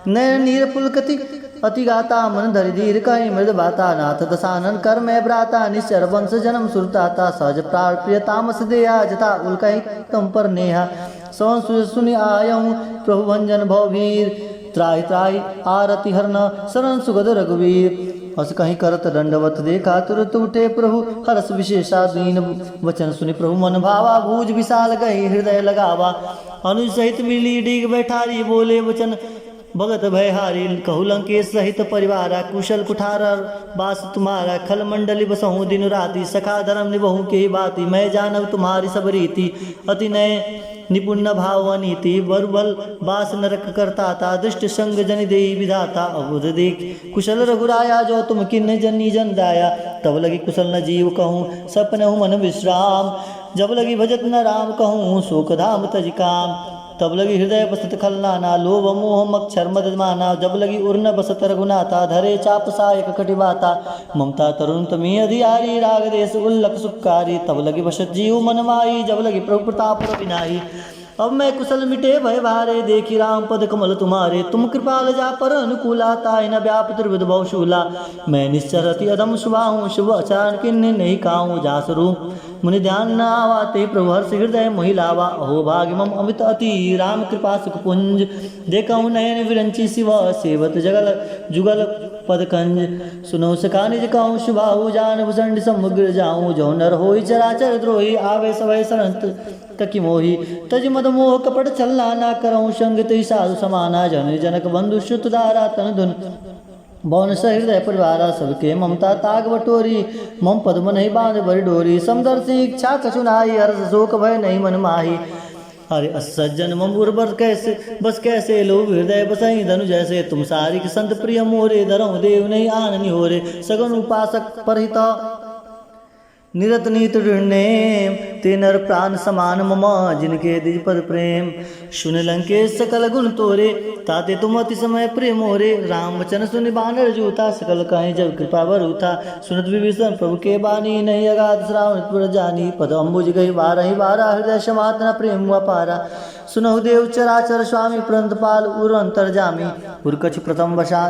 Speaker 1: नयन नीर पुलकति अति गाता। मन धरि धीर कहि मृद बाता। नाथ दसानन कर मैं भ्राता। निश्चर वंश जन्म सुरताता। सहज प्राण प्रिय तामस देहा। जता उल कहि तम पर नेहा। सौन सुनि आयऊँ प्रभु भंजन भववीर। त्राहि त्राहि आरति हरन शरण सुगद रघुवीर। हस कहीं करत दंडवत देखा। तुरत उठे प्रभु हरस विशेषा दीन। वचन सुनि प्रभु मन भावा। भूज विशाल गही हृदय लगावा। अनुज सहित मिली डीग बैठारी। बोले वचन भगत भयहारी। कहु लंकेश सहित परिवारा। कुशल कुठारा बास तुम्हारा। खल मंडली बसहु दिन राति। सखा धर्म निबहु के बाती। मैं जानव तुम्हारी सब रीति। अति नय निपुण भाव नीति। बरुबल बास नरक करता था। दुष्ट संग जन देई विधाता। अबुध देख कुशल रघुराया। जो तुम किन्न जनी जन दाया। तब लगी कुशल न जीव कहूँ। सपनहु मन विश्राम। जब लगी भजत न राम कहूँ। शोक धाम तज काम। तब लगी हृदय बसत खल नाना। लोभ मोह मक्षर मद माना। जब लगी उर्न बसत रघुनाथा। धरे चाप सायक कटिबाता। ममता तरुण तमी अधियारी। राग देश उल्लक सुखकारी। तब लगी बसत जीव मन माई। जब लगी प्रभु प्रताप रविनाई। अब मैं कुशल मिटे भय भारे। देखी राम पद कमल तुम्हारे। तुम कृपाल जा पर अनुकूला। ताहि न व्याप त्रिविध बहुशूला। मैं निश्चर अति अधम शुभाहूँ। शुभ आचरण किन्हीं नहीं काहूँ। जास रूप मुनि ध्यान न आवाते। प्रभु हर्ष हृदय मोहि लावा। अहो भाग्य मम अमित अति। राम कृपा सुख पुंज। देखऊँ नयन विरंची शिव। सेवत जगल जुगल पद कंज। सुनौ सका निज कहूँ शुभाहु। जान भुसंड समुग्र जाऊँ। जो नर होई चराचर द्रोही। आवे सवै शरण तकी मोही। तज मद मोह कपट छलना। ना करऊँ संग तई साधु समाना। जन जनक बंधु श्रुत दारा। तन धुन बौन सहृदय परिवारा। सबके ममता ताग बटोरी। मम पद मन ही बांध भरी डोरी। समदर्शी इच्छा कछु नाहि। हर्ष शोक भय नहीं मन माही। अरे असज्जन मम उर्वर कैसे बस कैसे। लोभ हृदय बसई धनु जैसे। तुम सारिक संत प्रिय मोरे। धरऊँ देव नहीं आन निहोरे। सगुन उपासक परहिता निरत नीत निर्णय। ते नर प्राण समान मम। जिनके दिज पद प्रेम। सुन लंकेश सकल गुण तोरे। ताते तुम अति समय प्रेम मोरे। राम वचन सुनि बानर जूता। सकल कहीं जब कृपा बरूथा। सुनत विभीषण प्रभु के बानी। नहीं अगाध श्रावण पुर जानी। पद अम्बुज गई बारहि बारा। हृदय समात न प्रेम हुआ पारा। सुनहु देव चराचर स्वामी। प्रंत पाल उर अंतर जामी। उर्कछ प्रथम वशा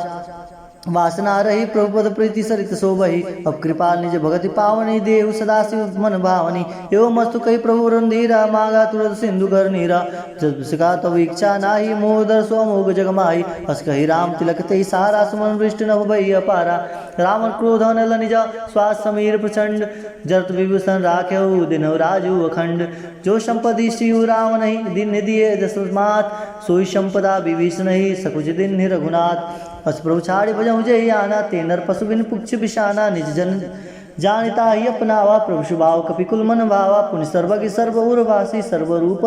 Speaker 1: वासना रही। प्रभुपद प्रीति सरित शोभहि। अब कृपाल निज भगति पावनी। देव सदाशिव मन भावनी। एवं मस्तु कही प्रभु रंधीरा। मांगा तुरंत सिंधु कर नीरा। जब सिखा तब इच्छा नाही। मोदर सोमोग जगमाही। हस कही राम तिलक ते सारा। सुमन वृष्टि नभ भई अपारा। रावण क्रोध नल निज श्वास समीर प्रचंड। जरत विभूषण राख्यऊ दिनहु राजू अखंड। जो संपदि शिव राम नहीं दिन दिए दशमात। सोई संपदा विभीषण ही सकुच दिन रघुनाथ। हस प्रभु छाड़ि भजहु जहि आना। ते नर पशु बिन पुक्ष बिशाना। निज जन जानिता ही अपनावा। प्रभु शुभाव कपिकुल मन भावा। पुण्य सर्वज्ञ सर्व उर्वासी। सर्वरूप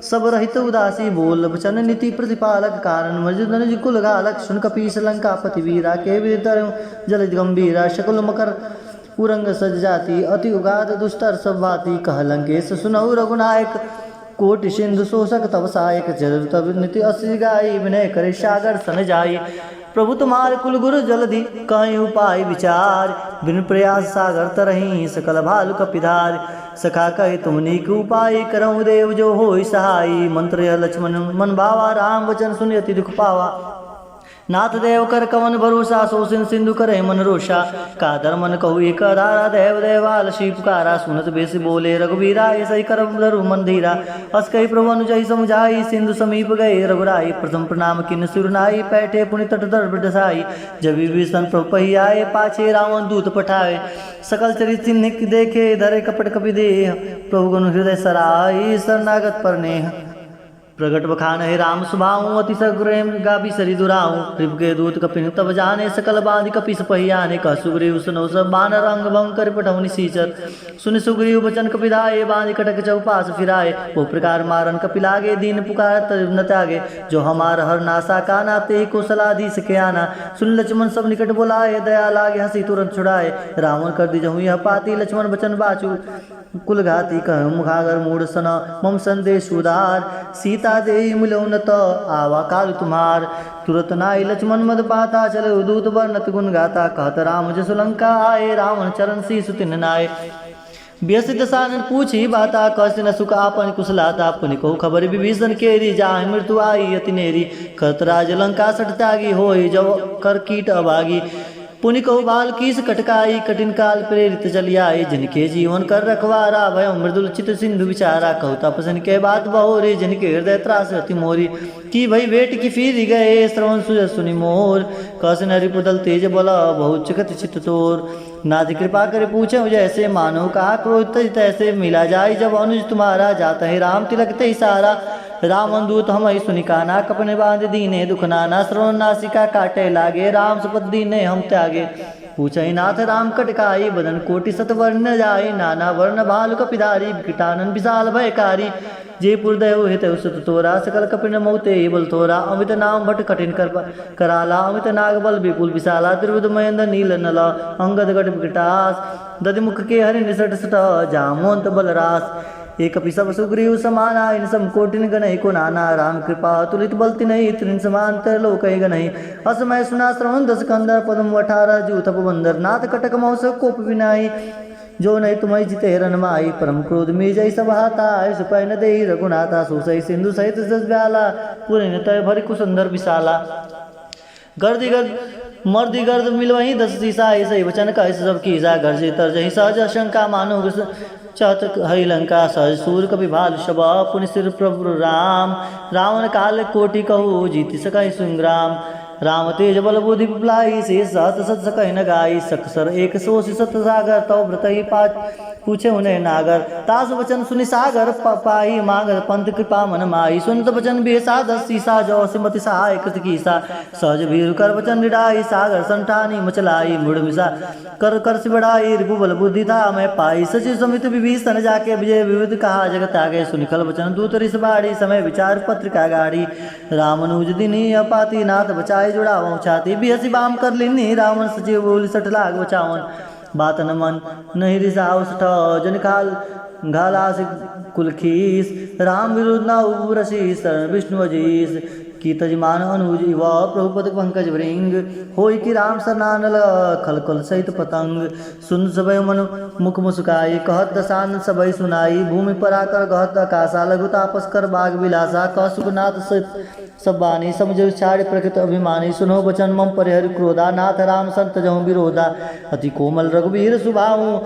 Speaker 1: सब रहित उदासी। बोल वचन नीति प्रतिपालक। कारण मर्ज कुल गालक। सुन कपीस लंकापति वीरा। के वितर जल गंभीरा। शकल मकर उरंग सज जाति। अति उगाध दुस्तर सब भाति। कह लंकेश सुनहु रघुनायक। कोटि सिंधु शोषक तब सहायक। चर तब नीति असी गाई। विनय करे सागर सन जाई। प्रभु तुम्हारे कुल गुरु जलधि कहीं उपाय विचार। बिन प्रयास सागर तरही। सकल भालु कपिधार। सखा कहे तुम नीक उपाय। करऊँ देव जो होई सहाई। मंत्र लक्ष्मण मन भावा। राम वचन सुनि अति दुख पावा। नाथ देव कर कवन भरोसा। सोसिन सिंधु करे मन रोषा। कादर मन कहु एक धारा। देव देवाल श्री पुकारा। सुनत बेसी बोले रघुवीरा। ऐसा कर धरु मन धीरा। अस कही प्रभु अनुजहि समुझाई। सिंधु समीप गए रघुराई। प्रथम प्रणाम किन सिरुनाई। पैठे पुनि तट दर बिडसाई। जब विभीषण प्रभु पही आए। पाछे रावण दूत पठाए। सकल चरित चिन्ह देखे। धरे कपट कपि देह। प्रभु गुण हृदय सराई। शरणागत पर नेह। प्रगट बखान है राम सुभाऊं अति सग्रेम गाबी सरी दुराऊं रिप के दूत कपिन तब जाने सकल बांधि कपिस पहियाने कह सुग्रीव सुनो सब बानर अंग भंग कर पठौनी सीचर सुन सुग्रीव बचन कपिधाए बांधि कटक चौपास फिराए वो प्रकार मारन कपिलागे दीन पुकार तब न त्यागे जो हमार हर नासा का नाते को सलाधी सके आना सुन लक्ष्मण सब निकट बुलाए दया लागे हंसी तुरंत छुड़ाए रावण कर दी जहूँ यह पाती लक्ष्मण बचन बाचू कुल घाती कह मुखागर मूढ़ सन मम संदेश उदार सीता दे मिलौनत आवा काल तुम्हार तुरत नाई लक्ष्मण मद पाता चले दूत वर्णत गुण गाता कहत राम जसु लंका आए रावण चरण सी सुतिन नाय व्यसित सानन पूछी बाता कष्ट न सुख आपन कुशलाता पुनि को खबर विभीषण केरी जाहि मृत्यु आई अति नेरी खतराज लंका सट त्यागी होई जब कर कीट अभागी पुनि कहु बाल कीस कटकाई कठिन काल प्रेरित चलियाई जिनके जीवन कर रखवारा भय मृदुल चित सिंधु विचारा कहु तपसन के बात बहोरी जिनके हृदय त्रास अति मोरी की भई बेट की फिर गए श्रवण सुय सुनि मोर कसन रिपुदल तेज बला बहुत चिकत चित तोर नाथ कृपा कर पूछे जैसे मानो कहा क्रोध तैसे मिला जाय जब अनुज तुम्हारा जाता है राम तिलक ते सारा राम दूत हम सुनि काना कपने बांध दीने दुख नाना श्रवण नासिका काटे लागे राम सपत दीने हम त्यागे पूछई नाथ राम कटकाई बदन कोटि सत वर्ण जाई नाना वर्ण भालु कपिधारी विकटानन विशाल भयकारी जयपुर दयो हित सुत तोरा सकल कपिन मौते बल तोरा अमित नाम भट कठिन कराला अमित नाग बल विपुल विशाला त्रिविध महेंद्र नील नल अंगद गट विकटास दधिमुख के हरि निसट सट जामोंत बलरास एक सब सुग्रीव समाना इन सम कोटिन गणहि को नाना राम कृपा तुलित बलति नहीं त्रिन समान लोक गणहि असमय सुना श्रवण दस कंदर पदम 18 जूथ बंदर नाथ कटक मौस कोप विनाई जो नहीं तुम्हें जिते रन माई परम क्रोध में जय सब हाथा सुपय न दे रघुनाथा सुसई सिंधु सहित जस व्याला पूरे न तय भरि कुसुंदर विशाला गर्दी गर्द मर्दी गर्द मिलवही 10 सीसा ऐसे वचन का सब कीसा गर्जे तरजहि सहज शंका मानो चहत हरि लंका सहज सूर कपि भाल शब पुनि सिर प्रभु राम रावण काल कोटि कहु जीति सकहि संग्राम राम तेज बल बुद्धि पिपलाई से सहत सत सकहि न गाई सकसर एक सोष सत सागर तव व्रतहि पाच पूछे उन्हें नागर तास वचन सुनि सागर पाई मागर पंथ कृपा मन माई सुनत वचन बेसा 10 सीसा जो सिमति सहाय कृत कीसा सहज भीर कर वचन निडाई सागर संठानी मचलाई मुड़ मिसा कर कर सिबड़ाई रिपुबल बुद्धि था मैं पाई सचिव समित विभीषण जाके विजय विविध कहा जगत आगे सुनिकल वचन दूत रिस बाड़ी समय विचार पत्रिका गाड़ी रामनुज दिनी अपाति नाथ बचाए जुड़ावो छाती बिहसी बाम कर लिनी रावण सचिव बोली सठ लाग बचावन बात न मन नहीं रिसाव सठ जन काल घालास कुलखीस राम विरुद्ध न उरसी शरण विष्णु अजीस की तजमान अनुज युवा प्रभुपद पंकज वृंग होई कि राम सरनानल खल खल सहित पतंग सुन सबय मन मुख मुस्काई कहत दसान सबय सुनाई भूमि पर आकर कहत आकाशा लघु तापस कर बाग विलासा कह सुखनाथ सब बानी समझ विचार प्रकृत अभिमानी सुनो बचन मम परिहर क्रोधा नाथ राम संत जहु विरोधा अति कोमल रघुवीर सुभाऊ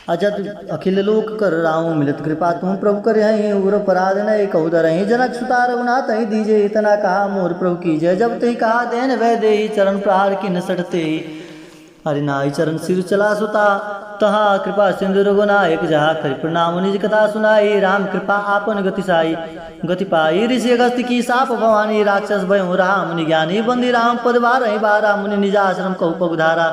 Speaker 1: अजत अखिल लोक कर राहूं मिलत कृपा तुम प्रभु कर उर अपराध न कहु दरहि जनक सुता रघुनाथ ही दीजे इतना कहा मोर प्रभु कीजय जब ते कहा देन वह दे चरण प्रहार की न सटते हरि नाई चरण सिर चला सुता तहा कृपा सिंधु रघुनायक जहा करि प्रणाम निज कथा सुनाई राम कृपा आपन गति साई गति पाई ऋषि अगस्त्य की साप भवानी राक्षस भयो राम मुनि ज्ञानी बंदी राम पद बारा मुनि निजाश्रम कहु पगुधारा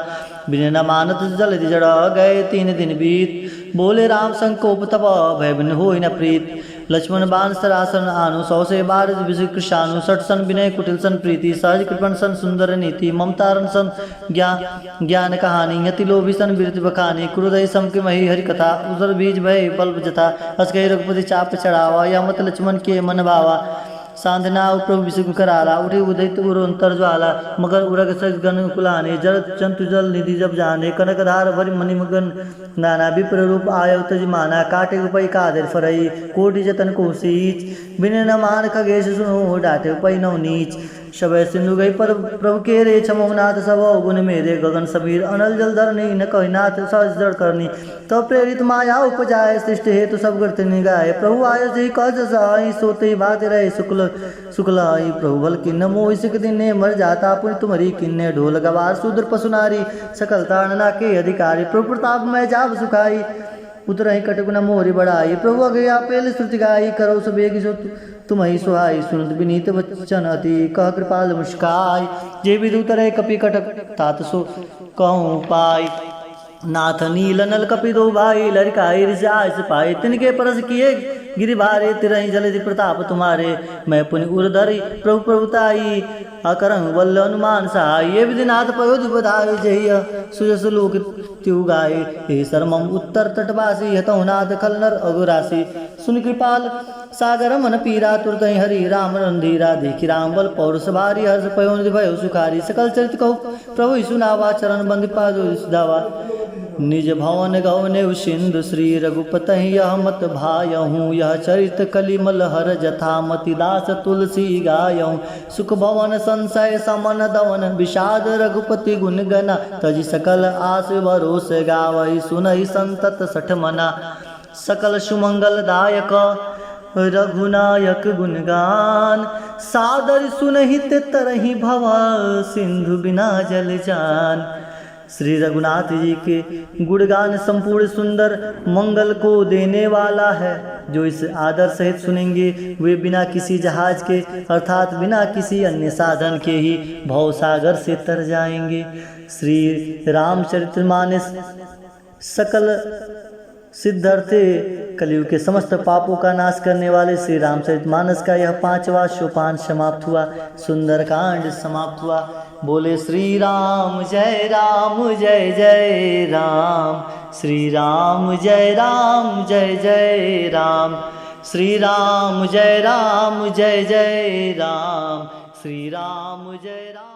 Speaker 1: बिन न मानत जल जड़ गए 3 दिन बीत बोले राम संकोप तप भय बिन होई न प्रीत लक्ष्मण बाण सरासन आनु 100 से 12 विषय कृषानु 60 सन विनय कुटिल सन प्रीति सहज कृपण सन सुंदर नीति ममतारन सन ज्ञान कहानी यति लोभी सन बिरति बखानी क्रोधय सम के मही हरि कथा उदर बीज भय बल्ब जथा हसकई रघुपति चाप चढ़ावा या मत लक्ष्मण के मन भावा सांधना प्रभु विषु कराला उठे उदित उरंतर ज्वाला मगर उरग सगन कुलाने जल जंतु जल निधि जब जाने कनकधार भरि मणिमगन नाना विप्र रूप आय तजमाना काटे उपई कादर फरई कोटि जतन को सीच बिन न मान खगेश सुनो डाटे उपई नौ नीच शबय सिंधु गई पर प्रभु के रे छमोनाथ सब गुण मेरे गगन समीर अनल जल धरनी न कहिनाथ सहज जड़ करनी तो प्रेरित माया उपजाए सृष्टि हेतु सब गर्त निगाए प्रभु आय जी कज सहाई सोते बात रहे शुक्लाई प्रभु बल किन्न मोहि सिक दिने मर जाता पुण्य तुम्हारी किन्ने ढोल गवार शूद्र पशु नारी सकल तारणना के अधिकारी प्रभु प्रताप में जाब सुखाई उतरहि कटकुना मोरि बढ़ाई। प्रभु अगया पेल श्रुति गाई, करो सब एक सो तुम्हि सुहाई। सुनत विनीत वचन अति, कह कृपाल मुस्काई। जे विधि उतरहि कपि कटक, तात सो कहूँ पाई। नाथ नील नल कपि दो भाई, लड़काई रिसास पाए। तिनके परस किए गिरिभारे, तिरहि जलधि प्रताप तुम्हारे। मैं पुनि उर्धरि प्रभु प्रभुताई, अकरंग बल्ल हनुमान सहाय। ये विधिनाथ पयोधि बधाई, जहिया सुजस लोक त्यु गाये। हे शर्मम उत्तर तटवासी, हतहु नाथ खल नर अघुरासी। सुन कृपाल सागर मन पीरा, तुरतहि हरि राम रणधीरा। देखि राम बल पौरुष भारी, हर्ष पयो निधि भयो सुखारी। सकल चरित कहु प्रभु सुनावा, चरण बंदि पादो सुधावा। निज भवन गवने सिंधु, श्री रघुपतहि यह मत भायहूँ। यह चरित कलिमल हर जथा, मति दास तुलसी गायहूँ। सुख भवन संशय समन दवन, विषाद रघुपति गुण गना। तजि सकल आस भरोस गावहि, सुनहि संतत सठ मना। सकल सुमंगल दायक रघुनायक गुणगान, सादर सुनहित तरहि भव सिंधु बिना जल जान। श्री रघुनाथ जी के गुणगान संपूर्ण सुंदर मंगल को देने वाला है। जो इस आदर सहित सुनेंगे वे बिना किसी जहाज के अर्थात बिना किसी अन्य साधन के ही भव सागर से तर जाएंगे। श्री रामचरितमानस सकल सिद्धार्थे कलयुग के समस्त पापों का नाश करने वाले श्री रामचरितमानस का यह 5वां सोपान समाप्त हुआ, सुंदरकांड समाप्त हुआ। बोले श्री राम जय जय राम, श्री राम जय जय राम, श्री राम जय जय राम, श्री राम जय राम।